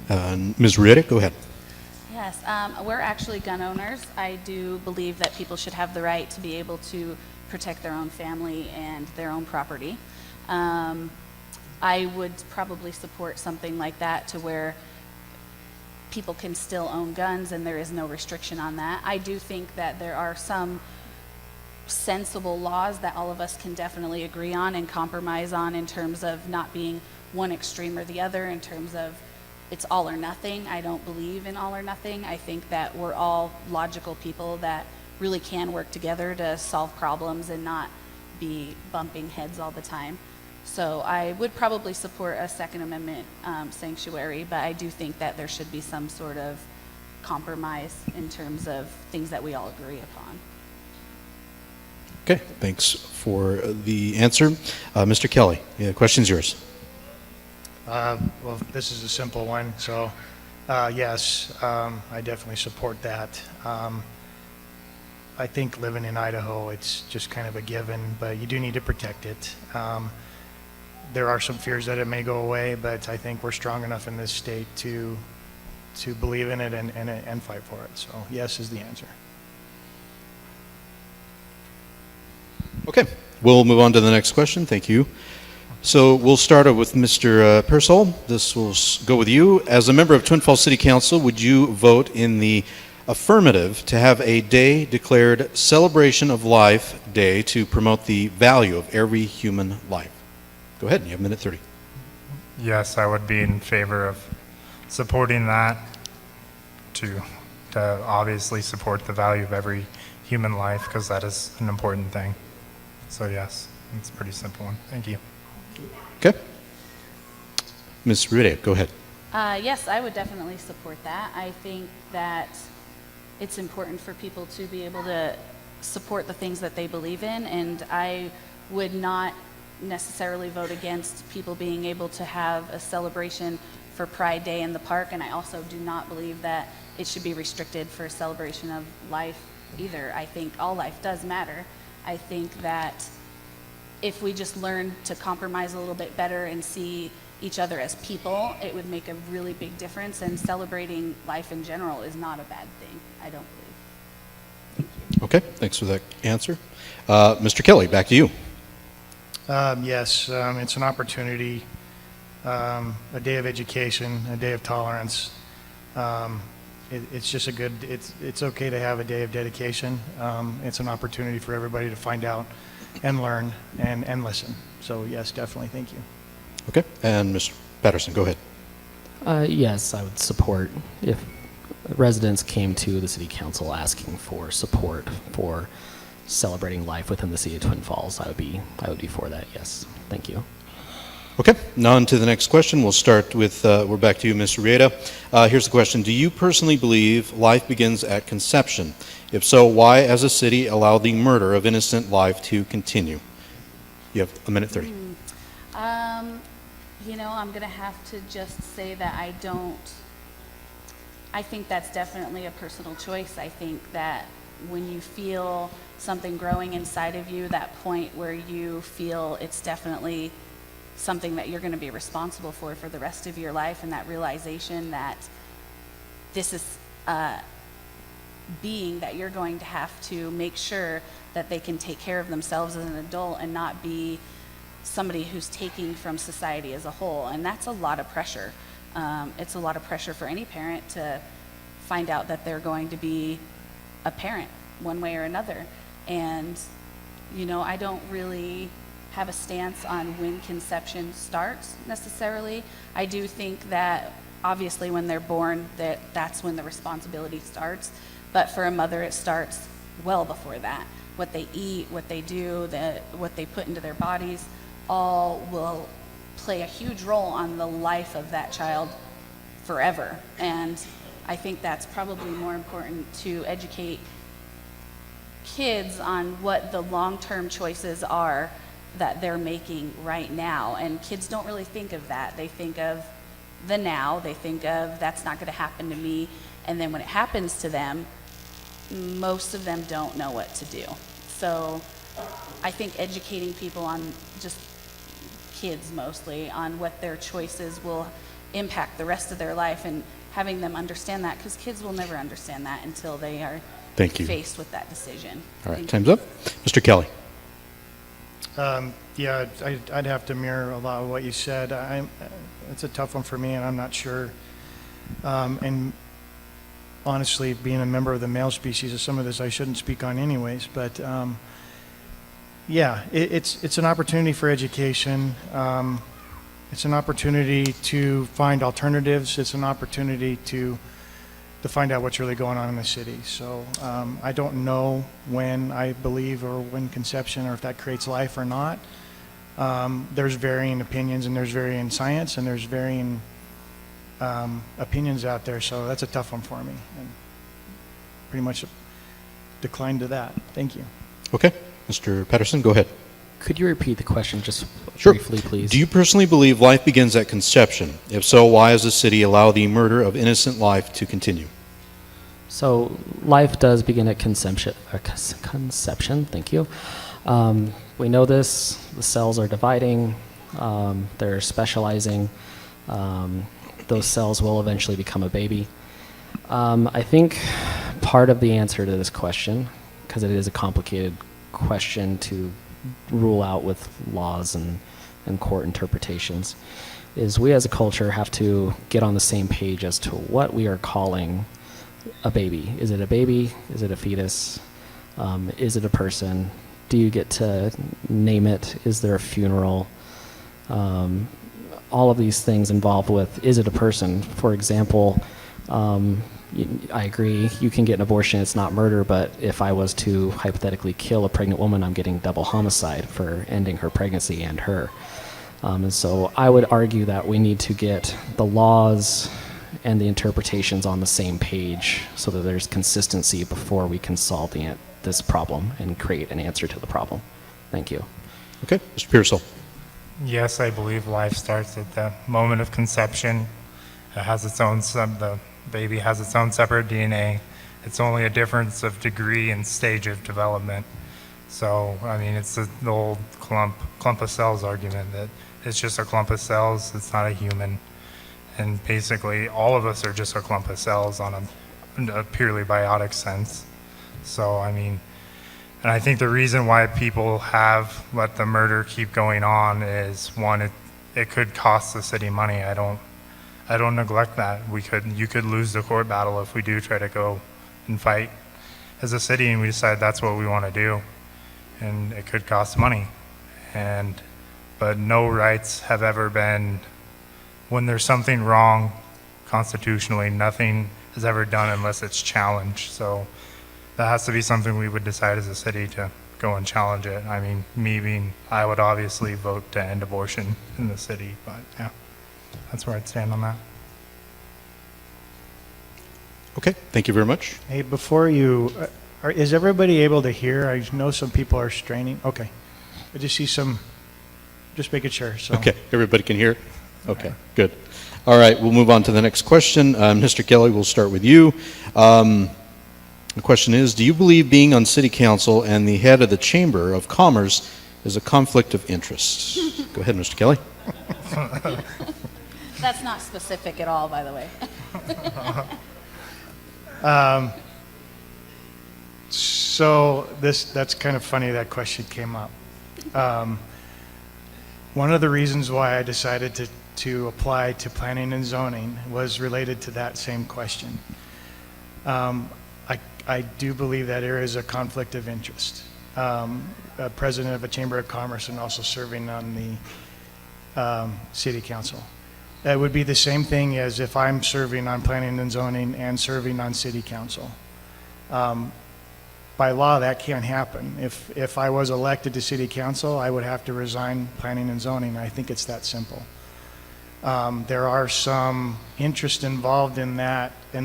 Ms. Riddick, go ahead. Yes, we're actually gun owners. I do believe that people should have the right to be able to protect their own family and their own property. I would probably support something like that to where people can still own guns and there is no restriction on that. I do think that there are some sensible laws that all of us can definitely agree on and compromise on, in terms of not being one extreme or the other, in terms of it's all or nothing. I don't believe in all or nothing. I think that we're all logical people that really can work together to solve problems and not be bumping heads all the time. So I would probably support a Second Amendment sanctuary, but I do think that there should be some sort of compromise in terms of things that we all agree upon. Okay, thanks for the answer. Mr. Kelly, the question's yours. Well, this is a simple one, so yes, I definitely support that. I think living in Idaho, it's just kind of a given, but you do need to protect it. There are some fears that it may go away, but I think we're strong enough in this state to believe in it and fight for it. So yes is the answer. Okay, we'll move on to the next question. Thank you. So we'll start with Mr. Pearsall. This will go with you. As a member of Twin Falls City Council, would you vote in the affirmative to have a day declared Celebration of Life Day to promote the value of every human life? Go ahead, you have a minute 30. Yes, I would be in favor of supporting that to obviously support the value of every human life, because that is an important thing. So yes, it's a pretty simple one. Thank you. Okay. Ms. Rita, go ahead. Yes, I would definitely support that. I think that it's important for people to be able to support the things that they believe in, and I would not necessarily vote against people being able to have a celebration for Pride Day in the park, and I also do not believe that it should be restricted for a celebration of life either. I think all life does matter. I think that if we just learn to compromise a little bit better and see each other as people, it would make a really big difference, and celebrating life in general is not a bad thing, I don't believe. Okay, thanks for that answer. Mr. Kelly, back to you. Yes, it's an opportunity, a day of education, a day of tolerance. It's just it's okay to have a day of dedication. It's an opportunity for everybody to find out and learn and listen. So yes, definitely, thank you. Okay, and Mr. Patterson, go ahead. Yes, I would support if residents came to the city council asking for support for celebrating life within the city of Twin Falls. I would be for that. Yes, thank you. Okay, now on to the next question. We'll start with, we're back to you, Mr. Rieta. Here's the question. Do you personally believe life begins at conception? If so, why, as a city, allow the murder of innocent life to continue? You have a minute 30. You know, I'm going to have to just say that I think that's definitely a personal choice. I think that when you feel something growing inside of you, that point where you feel it's definitely something that you're going to be responsible for the rest of your life, and that realization that this is a being that you're going to have to make sure that they can take care of themselves as an adult and not be somebody who's taking from society as a whole. And that's a lot of pressure. It's a lot of pressure for any parent to find out that they're going to be a parent one way or another. And, you know, I don't really have a stance on when conception starts necessarily. I do think that obviously when they're born, that's when the responsibility starts. But for a mother, it starts well before that. What they eat, what they do, what they put into their bodies, all will play a huge role on the life of that child forever. And I think that's probably more important to educate kids on what the long-term choices are that they're making right now. And kids don't really think of that. They think of the now. They think of that's not going to happen to me. And then when it happens to them, most of them don't know what to do. So I think educating people on, just kids mostly, on what their choices will impact the rest of their life, and having them understand that, because kids will never understand that until they are faced with that decision. All right, time's up. Mr. Kelly. Yeah, I'd have to mirror a lot of what you said. It's a tough one for me, and I'm not sure. And honestly, being a member of the male species, some of this I shouldn't speak on anyways, but yeah, it's an opportunity for education. It's an opportunity to find alternatives. It's an opportunity to find out what's really going on in the city. So I don't know when I believe, or when conception, or if that creates life or not. There's varying opinions, and there's varying science, and there's varying opinions out there. So that's a tough one for me, and pretty much declined to that. Thank you. Okay. Mr. Patterson, go ahead. Could you repeat the question just Sure. briefly, please? Do you personally believe life begins at conception? If so, why, as a city, allow the murder of innocent life to continue? So life does begin at conception. Thank you. We know this. The cells are dividing. They're specializing. Those cells will eventually become a baby. I think part of the answer to this question, because it is a complicated question to rule out with laws and court interpretations, is we as a culture have to get on the same page as to what we are calling a baby. Is it a baby? Is it a fetus? Is it a person? Do you get to name it? Is there a funeral? All of these things involved with, is it a person? For example, I agree, you can get an abortion, it's not murder, but if I was to hypothetically kill a pregnant woman, I'm getting double homicide for ending her pregnancy and her. And so I would argue that we need to get the laws and the interpretations on the same page so that there's consistency before we can solve this problem and create an answer to the problem. Thank you. Okay, Mr. Pearsall. Yes, I believe life starts at the moment of conception. It has its own, the baby has its own separate DNA. It's only a difference of degree and stage of development. So, I mean, it's the old clump of cells argument that it's just a clump of cells, it's not a human. And basically, all of us are just a clump of cells on a purely biotic sense. So, I mean, and I think the reason why people have let the murder keep going on is, one, it could cost the city money. I don't neglect that. You could lose the court battle if we do try to go and fight as a city and we decide that's what we want to do. And it could cost money. But no rights have ever been, when there's something wrong constitutionally, nothing is ever done unless it's challenged. So that has to be something we would decide as a city to go and challenge it. I mean, I would obviously vote to end abortion in the city, but yeah, that's where I'd stand on that. Okay, thank you very much. Hey, before you, is everybody able to hear? I know some people are straining. Okay. I just see some, just making sure. So. Okay, everybody can hear? Okay, good. All right, we'll move on to the next question. Mr. Kelly, we'll start with you. The question is, do you believe being on City Council and the head of the Chamber of Commerce is a conflict of interest? Go ahead, Mr. Kelly. That's not specific at all, by the way. So that's kind of funny that question came up. One of the reasons why I decided to apply to planning and zoning was related to that same question. I do believe that there is a conflict of interest. President of a Chamber of Commerce and also serving on the City Council. That would be the same thing as if I'm serving on planning and zoning and serving on City Council. By law, that can't happen. If I was elected to City Council, I would have to resign planning and zoning. I think it's that simple. There are some interest involved in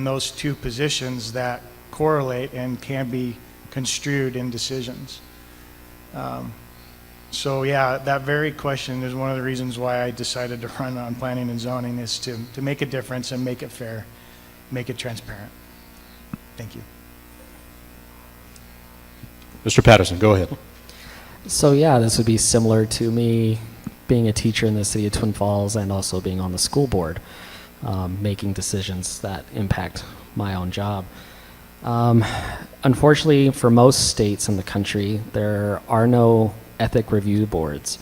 those two positions that correlate and can be construed in decisions. So yeah, that very question is one of the reasons why I decided to run on planning and zoning, is to make a difference and make it fair, make it transparent. Thank you. Mr. Patterson, go ahead. So yeah, this would be similar to me being a teacher in the city of Twin Falls and also being on the school board, making decisions that impact my own job. Unfortunately, for most states in the country, there are no ethic review boards.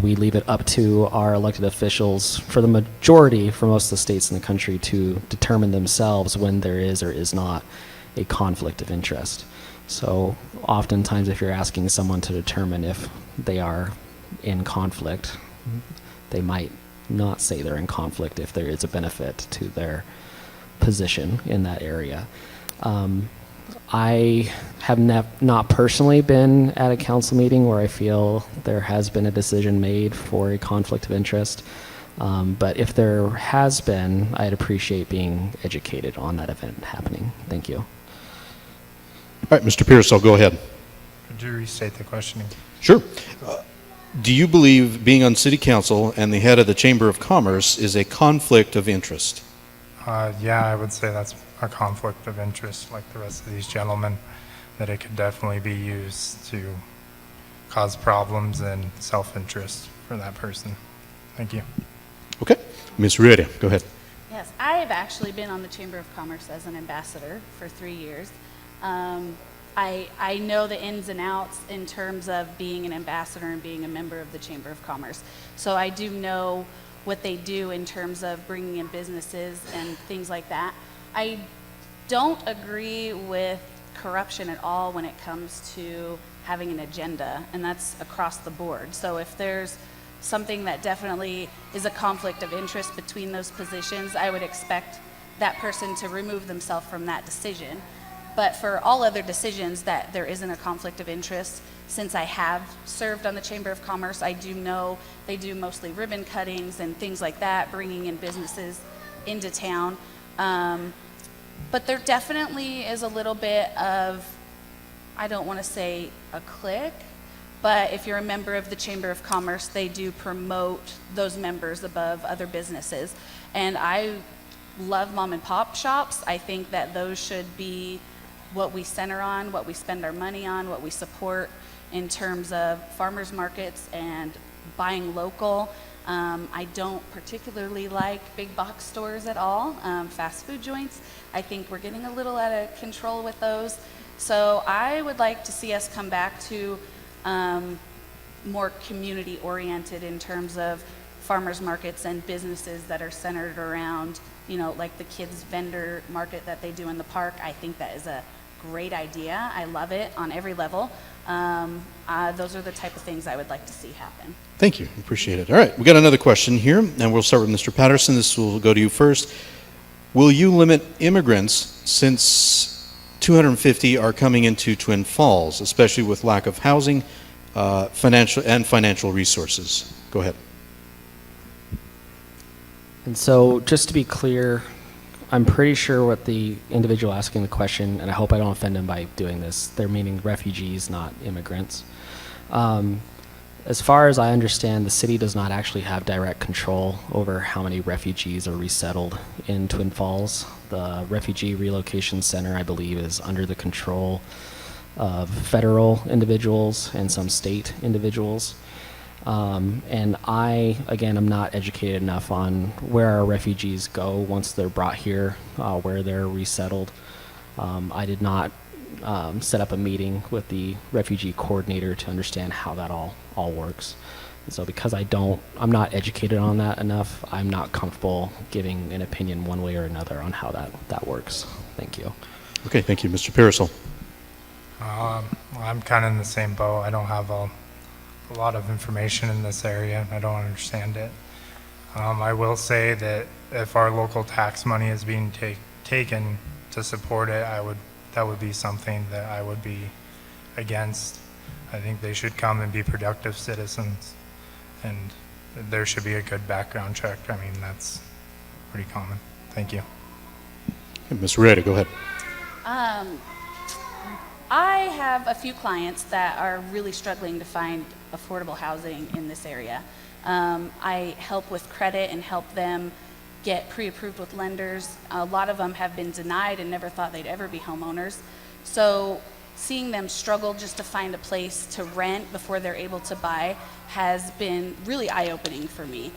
We leave it up to our elected officials, for the majority, for most of the states in the country, to determine themselves when there is or is not a conflict of interest. So oftentimes, if you're asking someone to determine if they are in conflict, they might not say they're in conflict if there is a benefit to their position in that area. I have not personally been at a council meeting where I feel there has been a decision made for a conflict of interest, but if there has been, I'd appreciate being educated on that event happening. Thank you. All right, Mr. Pearsall, go ahead. Could you restate the question? Sure. Do you believe being on City Council and the head of the Chamber of Commerce is a conflict of interest? Yeah, I would say that's a conflict of interest, like the rest of these gentlemen, that it could definitely be used to cause problems and self-interest for that person. Thank you. Okay. Ms. Rueda, go ahead. Yes, I have actually been on the Chamber of Commerce as an ambassador for 3 years. I know the ins and outs in terms of being an ambassador and being a member of the Chamber of Commerce. So I do know what they do in terms of bringing in businesses and things like that. I don't agree with corruption at all when it comes to having an agenda, and that's across the board. So if there's something that definitely is a conflict of interest between those positions, I would expect that person to remove themselves from that decision. But for all other decisions that there isn't a conflict of interest, since I have served on the Chamber of Commerce, I do know they do mostly ribbon cuttings and things like that, bringing in businesses into town. But there definitely is a little bit of, I don't want to say a clique, but if you're a member of the Chamber of Commerce, they do promote those members above other businesses. And I love mom and pop shops. I think that those should be what we center on, what we spend our money on, what we support in terms of farmers markets and buying local. I don't particularly like big box stores at all, fast food joints. I think we're getting a little out of control with those. So I would like to see us come back to more community oriented in terms of farmers markets and businesses that are centered around, you know, like the kids vendor market that they do in the park. I think that is a great idea. I love it on every level. Those are the type of things I would like to see happen. Thank you. Appreciate it. All right. We got another question here, and we'll start with Mr. Patterson. This will go to you first. Will you limit immigrants since 250 are coming into Twin Falls, especially with lack of housing, financial resources? Go ahead. And so, just to be clear, I'm pretty sure what the individual asking the question, and I hope I don't offend them by doing this, they're meaning refugees, not immigrants. As far as I understand, the city does not actually have direct control over how many refugees are resettled in Twin Falls. The Refugee Relocation Center, I believe, is under the control of federal individuals and some state individuals. And I, again, am not educated enough on where our refugees go once they're brought here, where they're resettled. I did not set up a meeting with the refugee coordinator to understand how that all works. And so because I'm not educated on that enough, I'm not comfortable giving an opinion one way or another on how that works. Thank you. Okay, thank you. Mr. Parasol. I'm kind of in the same boat. I don't have a lot of information in this area. I don't understand it. I will say that if our local tax money is being taken to support it, that would be something that I would be against. I think they should come and be productive citizens, and there should be a good background check. I mean, that's pretty common. Thank you. Okay, Ms. Reda, go ahead. I have a few clients that are really struggling to find affordable housing in this area. I help with credit and help them get pre-approved with lenders. A lot of them have been denied and never thought they'd ever be homeowners. So seeing them struggle just to find a place to rent before they're able to buy has been really eye-opening for me.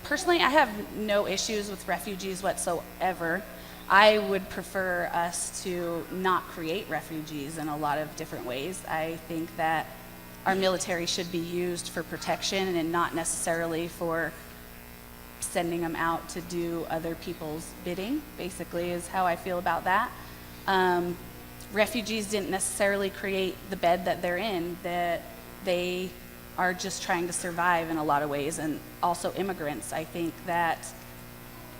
Personally, I have no issues with refugees whatsoever. I would prefer us to not create refugees in a lot of different ways. I think that our military should be used for protection and not necessarily for sending them out to do other people's bidding, basically, is how I feel about that. Refugees didn't necessarily create the bed that they're in, that they are just trying to survive in a lot of ways, and also immigrants. I think that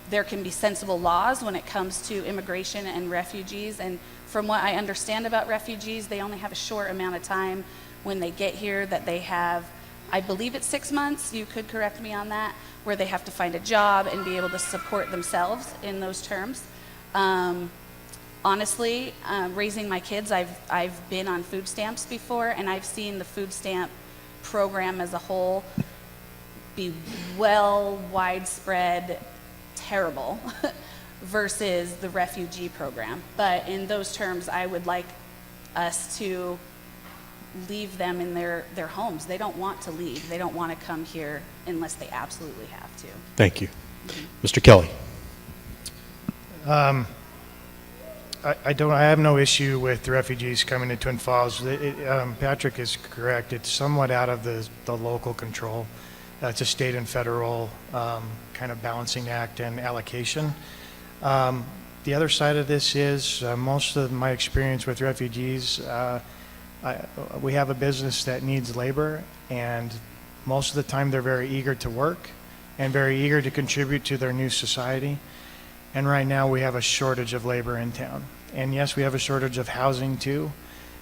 there can be sensible laws when it comes to immigration and refugees, and from what I understand about refugees, they only have a short amount of time when they get here, that they have, I believe it's 6 months, you could correct me on that, where they have to find a job and be able to support themselves in those terms. Honestly, raising my kids, I've been on food stamps before, and I've seen the food stamp program as a whole be widespread terrible versus the refugee program. But in those terms, I would like us to leave them in their homes. They don't want to leave. They don't want to come here unless they absolutely have to. Thank you. Mr. Kelly. I have no issue with the refugees coming to Twin Falls. Patrick is correct. It's somewhat out of the local control. It's a state and federal kind of balancing act and allocation. The other side of this is most of my experience with refugees, we have a business that needs labor, and most of the time they're very eager to work and very eager to contribute to their new society. And right now we have a shortage of labor in town. And yes, we have a shortage of housing too,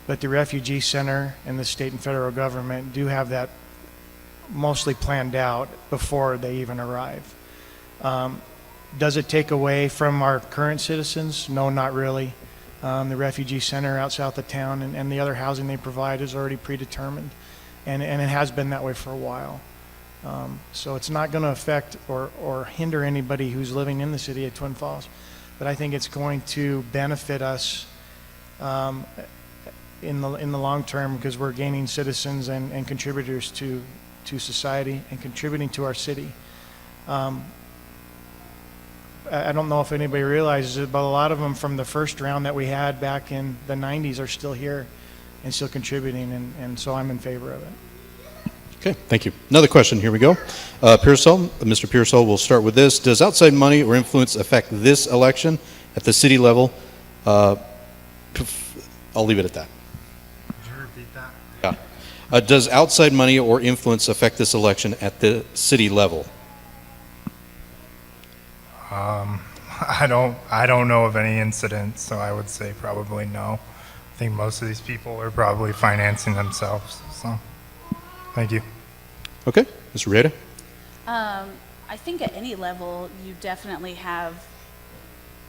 but the refugee center and the state and federal government do have that mostly planned out before they even arrive. Does it take away from our current citizens? No, not really. The refugee center out south of town and the other housing they provide is already predetermined, and it has been that way for a while. So it's not going to affect or hinder anybody who's living in the city of Twin Falls, but I think it's going to benefit us in the long term, because we're gaining citizens and contributors to society and contributing to our city. I don't know if anybody realizes it, but a lot of them from the first round that we had back in the 90s are still here and still contributing, and so I'm in favor of it. Okay, thank you. Another question, here we go. Mr. Pearsall, we'll start with this. Does outside money or influence affect this election at the city level? I'll leave it at that. Could you repeat that? Yeah. Does outside money or influence affect this election at the city level? I don't know of any incidents, so I would say probably no. I think most of these people are probably financing themselves, so thank you. Okay, Mr. Rieta? I think at any level, you definitely have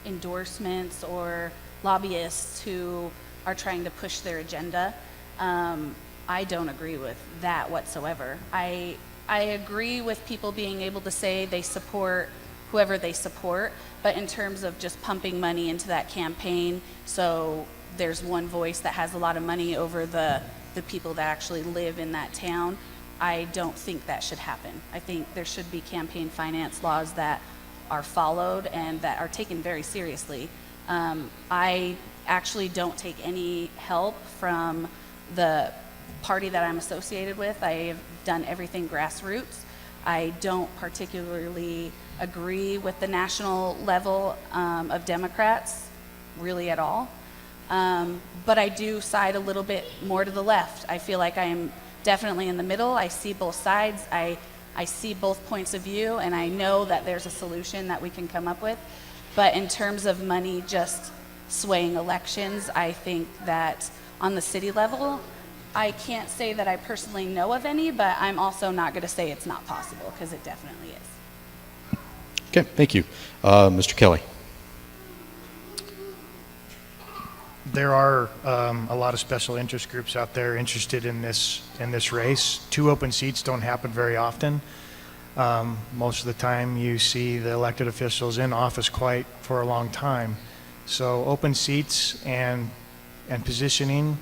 endorsements or lobbyists who are trying to push their agenda. I don't agree with that whatsoever. I agree with people being able to say they support whoever they support, but in terms of just pumping money into that campaign, so there's one voice that has a lot of money over the people that actually live in that town, I don't think that should happen. I think there should be campaign finance laws that are followed and that are taken very seriously. I actually don't take any help from the party that I'm associated with. I have done everything grassroots. I don't particularly agree with the national level of Democrats, really at all. But I do side a little bit more to the left. I feel like I am definitely in the middle. I see both sides. I see both points of view, and I know that there's a solution that we can come up with. But in terms of money just swaying elections, I think that on the city level, I can't say that I personally know of any, but I'm also not going to say it's not possible, because it definitely is. Okay, thank you. Mr. Kelly? There are a lot of special interest groups out there interested in this race. 2 open seats don't happen very often. Most of the time you see the elected officials in office quite for a long time. So open seats and positioning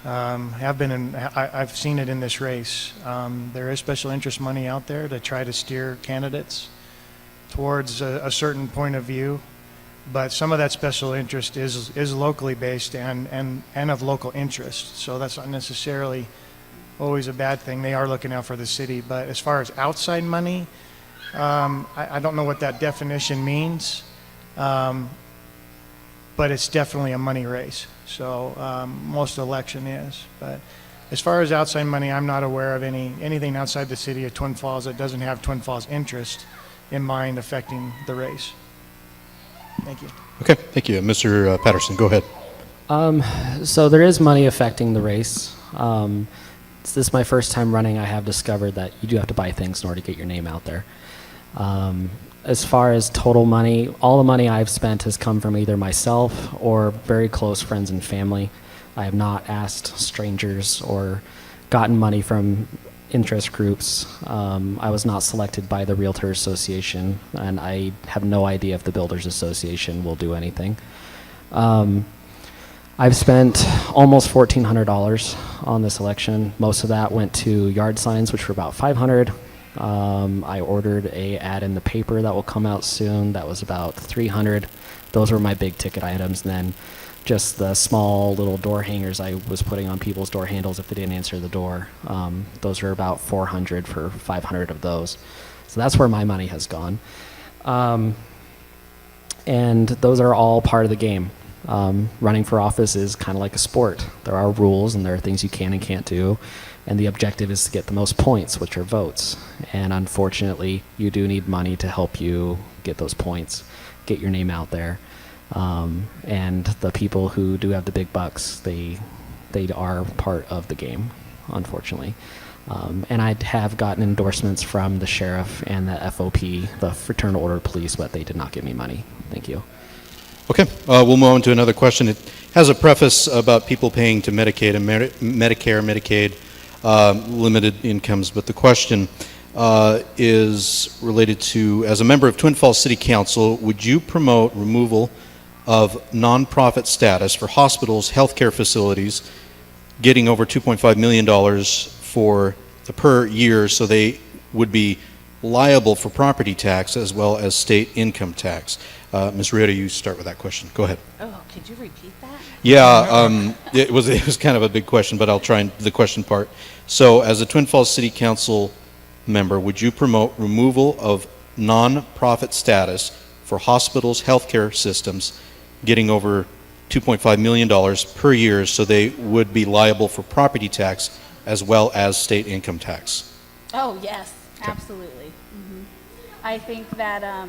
have been I've seen it in this race. There is special interest money out there to try to steer candidates towards a certain point of view, but some of that special interest is locally based and of local interest. So that's not necessarily always a bad thing. They are looking out for the city. But as far as outside money, I don't know what that definition means, but it's definitely a money race. So most election is. But as far as outside money, I'm not aware of anything outside the city of Twin Falls that doesn't have Twin Falls interest in mind affecting the race. Thank you. Okay, thank you. Mr. Patterson, go ahead. So there is money affecting the race. This is my first time running. I have discovered that you do have to buy things in order to get your name out there. As far as total money, all the money I've spent has come from either myself or very close friends and family. I have not asked strangers or gotten money from interest groups. I was not selected by the Realtor Association, and I have no idea if the Builders Association will do anything. I've spent almost $1,400 on this election. Most of that went to yard signs, which were about $500. I ordered a ad in the paper that will come out soon. That was about $300. Those were my big ticket items. And then just the small little door hangers I was putting on people's door handles if they didn't answer the door. Those were about $400 for 500 of those. So that's where my money has gone. And those are all part of the game. Running for office is kind of like a sport. There are rules and there are things you can and can't do. And the objective is to get the most points, which are votes. And unfortunately, you do need money to help you get those points. get your name out there. And the people who do have the big bucks, they are part of the game, unfortunately. And I have gotten endorsements from the sheriff and the FOP, the Fraternal Order of Police, but they did not give me money. Thank you. Okay, we'll move on to another question. It has a preface about people paying to Medicaid and Medicare, Medicaid, limited incomes, but the question is related to, as a member of Twin Falls City Council, would you promote removal of nonprofit status for hospitals, healthcare facilities, getting over $2.5 million for the per year, so they would be liable for property tax as well as state income tax? Ms. Riota, you start with that question. Go ahead. Oh, could you repeat that? Yeah, it was kind of a big question, but I'll try the question part. So, as a Twin Falls City Council member, would you promote removal of nonprofit status for hospitals, healthcare systems, getting over $2.5 million per year, so they would be liable for property tax as well as state income tax? Oh, yes, absolutely. I think that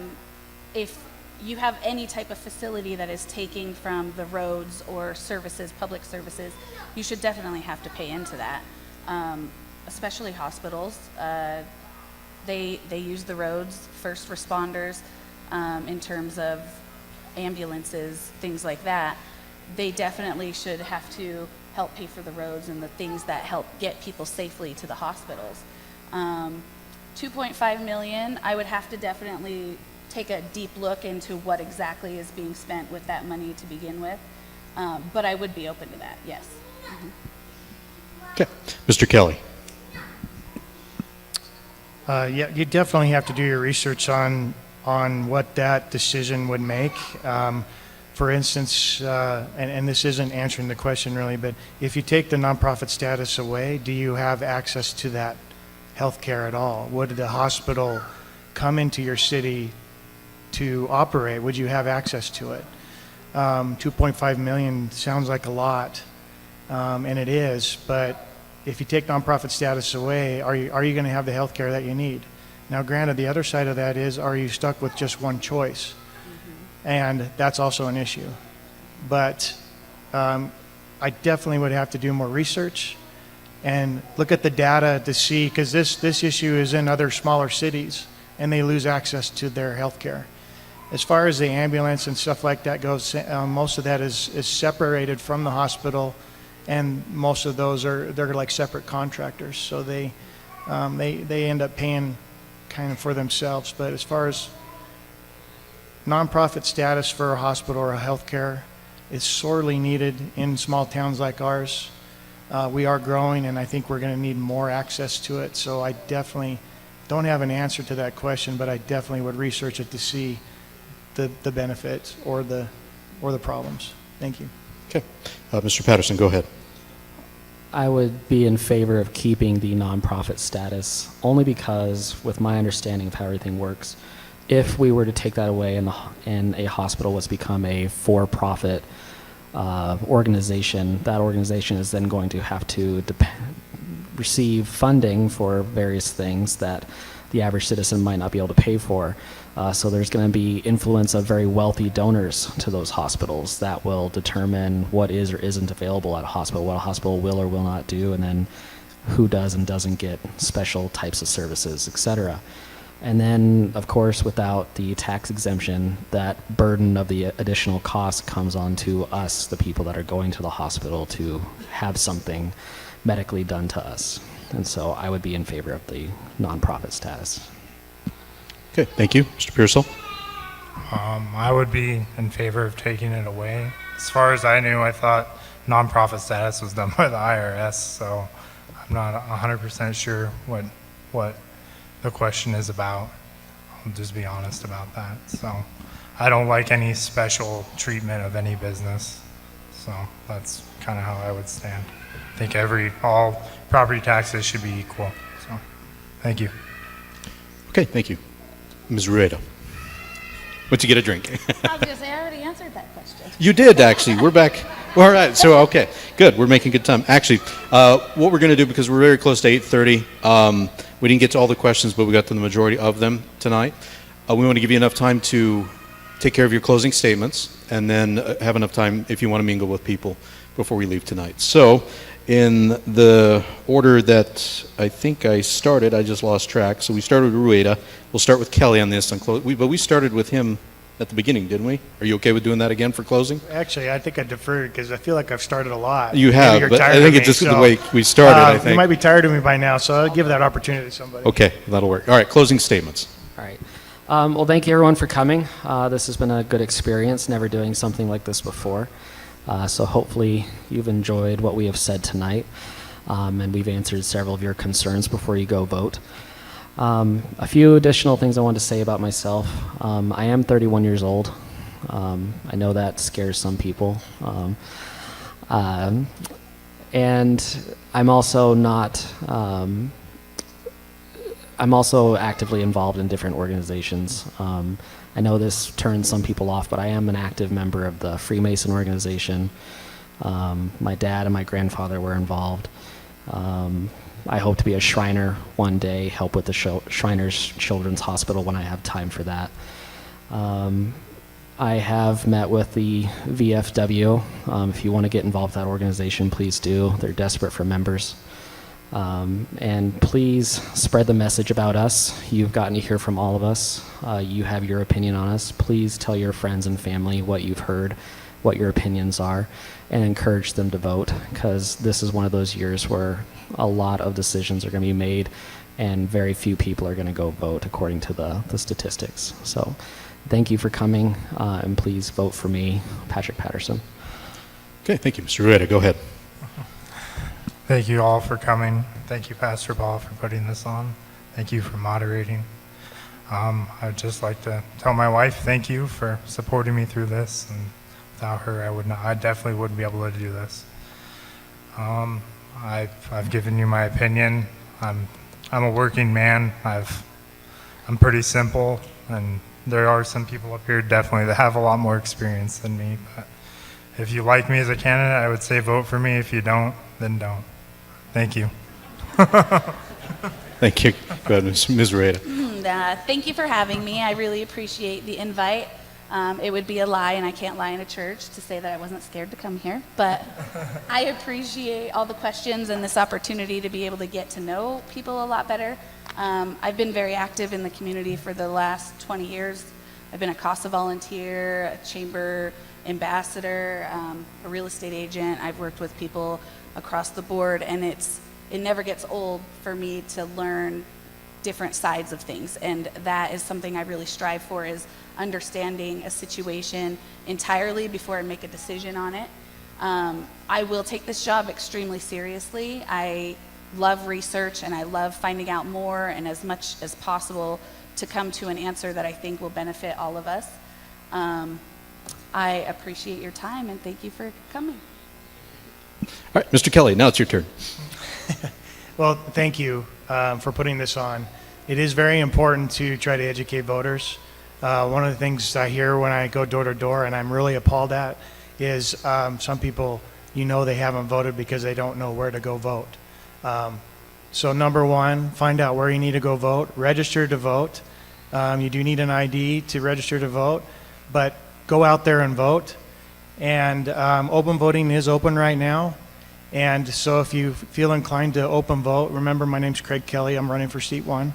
if you have any type of facility that is taking from the roads or services, public services, you should definitely have to pay into that, especially hospitals. They use the roads, first responders, in terms of ambulances, things like that. They definitely should have to help pay for the roads and the things that help get people safely to the hospitals. 2.5 million, I would have to definitely take a deep look into what exactly is being spent with that money to begin with. But I would be open to that, yes. Okay. Mr. Kelly. Yeah, you definitely have to do your research on what that decision would make. For instance, and this isn't answering the question really, but if you take the nonprofit status away, do you have access to that health care at all? Would the hospital come into your city to operate? Would you have access to it? 2.5 million sounds like a lot, and it is, but if you take nonprofit status away, are you going to have the health care that you need? Now, granted, the other side of that is, are you stuck with just one choice? And that's also an issue. But I definitely would have to do more research and look at the data to see, because this issue is in other smaller cities, and they lose access to their health care. As far as the ambulance and stuff like that goes, most of that is separated from the hospital, and most of those they're like separate contractors, so they end up paying kind of for themselves. But as far as nonprofit status for a hospital or a healthcare is sorely needed in small towns like ours. We are growing, and I think we're going to need more access to it. So I definitely don't have an answer to that question, but I definitely would research it to see the benefits or the problems. Thank you. Okay. Mr. Patterson, go ahead. I would be in favor of keeping the nonprofit status, only because, with my understanding of how everything works, if we were to take that away and a hospital was to become a for-profit organization, that organization is then going to have to receive funding for various things that the average citizen might not be able to pay for. So there's going to be influence of very wealthy donors to those hospitals that will determine what is or isn't available at a hospital, what a hospital will or will not do, and then who does and doesn't get special types of services, etc. And then, of course, without the tax exemption, that burden of the additional cost comes on to us, the people that are going to the hospital, to have something medically done to us. And so I would be in favor of the nonprofit status. Okay, thank you. Mr. Pearsall? I would be in favor of taking it away. As far as I knew, I thought nonprofit status was done by the IRS, so I'm not 100% sure what the question is about. I'll just be honest about that. So I don't like any special treatment of any business. So that's kind of how I would stand. I think all property taxes should be equal. So thank you. Okay, thank you. Ms. Rueda. Went to get a drink. I was going to say, I already answered that question. You did, actually. We're back. All right, so, okay, good. We're making good time. Actually, what we're going to do, because we're very close to 8:30, we didn't get to all the questions, but we got to the majority of them tonight. We want to give you enough time to take care of your closing statements, and then have enough time if you want to mingle with people before we leave tonight. So, in the order that I think I started, I just lost track. So we started with Rueda. We'll start with Kelly on this. But we started with him at the beginning, didn't we? Are you okay with doing that again for closing? Actually, I think I deferred because I feel like I've started a lot. You Maybe have, you're but tired I think of it's me, just the way we started, I think. You might be tired of me by now, so I'll give that opportunity to somebody. Okay, that'll work. All right, closing statements. All right. Well, thank you everyone for coming. This has been a good experience, never doing something like this before. So hopefully you've enjoyed what we have said tonight, and we've answered several of your concerns before you go vote. A few additional things I want to say about myself. I am 31 years old. I know that scares some people. And I'm also not, I'm also actively involved in different organizations. I know this turns some people off, but I am an active member of the Freemason organization. My dad and my grandfather were involved. I hope to be a Shriner one day, help with the Shriners Children's Hospital when I have time for that. I have met with the VFW. If you want to get involved with that organization, please do. They're desperate for members. And please spread the message about us. You've gotten to hear from all of us. You have your opinion on us. Please tell your friends and family what you've heard, what your opinions are, and encourage them to vote, because this is one of those years where a lot of decisions are going to be made and very few people are going to go vote according to the statistics. So thank you for coming, and please vote for me, Patrick Patterson. Okay, thank you. Mr. Rueda, go ahead. Thank you all for coming. Thank you, Pastor Ball, for putting this on. Thank you for moderating. I'd just like to tell my wife thank you for supporting me through this, and without her, I definitely wouldn't be able to do this. I've given you my opinion. I'm a working man. I'm pretty simple, and there are some people up here definitely that have a lot more experience than me. But if you like me as a candidate, I would say vote for me. If you don't, then don't. Thank you. Thank you. Go ahead, Ms. Rueda. Thank you for having me. I really appreciate the invite. It would be a lie, and I can't lie in a church, to say that I wasn't scared to come here. But I appreciate all the questions and this opportunity to be able to get to know people a lot better. I've been very active in the community for the last 20 years. I've been a CASA volunteer, a chamber ambassador, a real estate agent. I've worked with people across the board, and it never gets old for me to learn different sides of things, and that is something I really strive for, is understanding a situation entirely before I make a decision on it. I will take this job extremely seriously. I love research, and I love finding out more and as much as possible to come to an answer that I think will benefit all of us. I appreciate your time, and thank you for coming. All right, Mr. Kelly, now it's your turn. Well, thank you for putting this on. It is very important to try to educate voters. One of the things I hear when I go door to door, and I'm really appalled at, is some people, they haven't voted because they don't know where to go vote. So number one, find out where you need to go vote. Register to vote. You do need an ID to register to vote, but go out there and vote. And open voting is open right now. And so if you feel inclined to open vote, remember my name's Craig Kelly. I'm running for seat 1.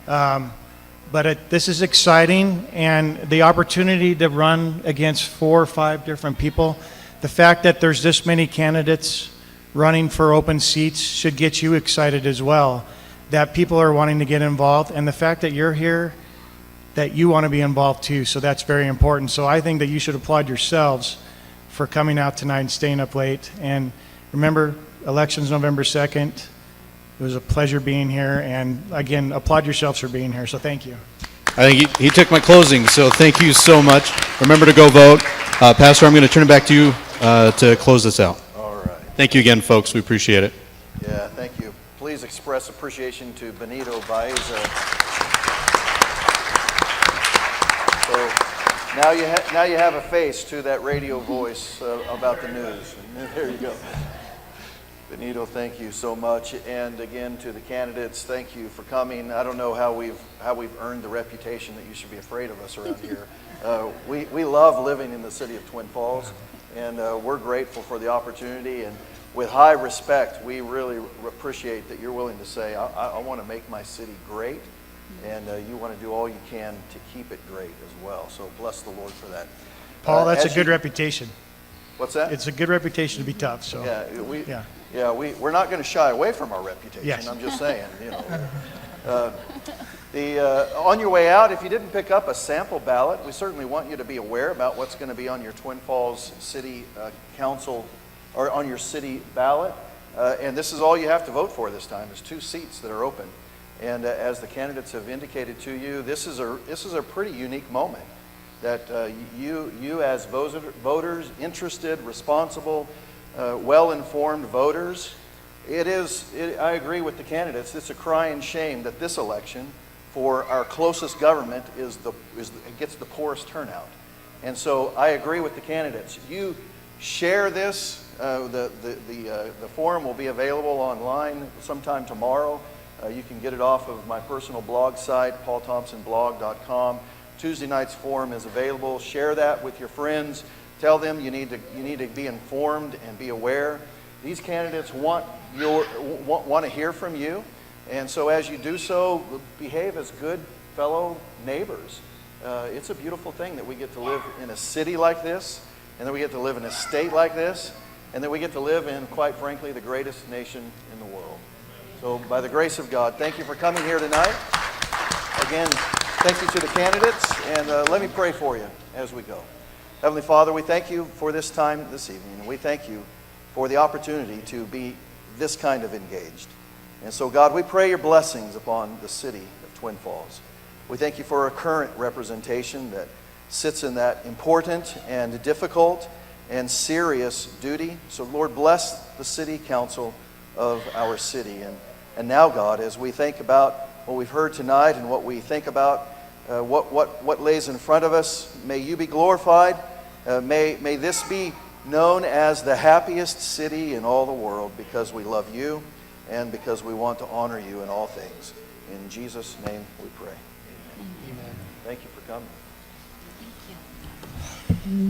But this is exciting, and the opportunity to run against 4 or 5 different people, the fact that there's this many candidates running for open seats should get you excited as well, that people are wanting to get involved, and the fact that you're here, that you want to be involved too. So that's very important. So I think that you should applaud yourselves for coming out tonight and staying up late. And remember, election's November 2nd. It was a pleasure being here, and again, applaud yourselves for being here, so thank you. I think he took my closing, so thank you so much. Remember to go vote. Pastor, I'm going to turn it back to you to close this out. All right. Thank you again, folks. We appreciate it. Yeah, thank you. Please express appreciation to Benito Baeza. So now you have a face to that radio voice about the news. There you go. Benito, thank you so much, and again to the candidates, thank you for coming. I don't know how we've earned the reputation that you should be afraid of us around here. We love living in the city of Twin Falls, and we're grateful for the opportunity. And with high respect, we really appreciate that you're willing to say, I want to make my city great, and you want to do all you can to keep it great as well. So bless the Lord for that. Paul, that's a as good you- reputation. What's that? It's a good reputation to be tough, so. Yeah, we're not going to shy away from our reputation. Yes. I'm just saying, you know. On your way out, if you didn't pick up a sample ballot, we certainly want you to be aware about what's going to be on your Twin Falls City Council, or on your city ballot. And this is all you have to vote for this time. There's 2 seats that are open. And as the candidates have indicated to you, this is a pretty unique moment that you as voters, interested, responsible, well-informed voters, I agree with the candidates, it's a crying shame that this election for our closest government gets the poorest turnout. And so I agree with the candidates. You share this. The forum will be available online sometime tomorrow. You can get it off of my personal blog site, paulthompsonblog.com. Tuesday night's forum is available. Share that with your friends. Tell them you need to be informed and be aware. These candidates want to hear from you, and so as you do so, behave as good fellow neighbors. It's a beautiful thing that we get to live in a city like this, and that we get to live in a state like this, and that we get to live in, quite frankly, the greatest nation in the world. So by the grace of God, thank you for coming here tonight. Again, thank you to the candidates, and let me pray for you as we go. Heavenly Father, we thank you for this time this evening, and we thank you for the opportunity to be this kind of engaged. And so, God, we pray your blessings upon the city of Twin Falls. We thank you for a current representation that sits in that important and difficult and serious duty. So, Lord, bless the city council of our city. And now, God, as we think about what we've heard tonight and what we think about what lays in front of us, may you be glorified. May this be known as the happiest city in all the world, because we love you and because we want to honor you in all things. In Jesus' name we pray. Amen. Thank you for coming. Thank you.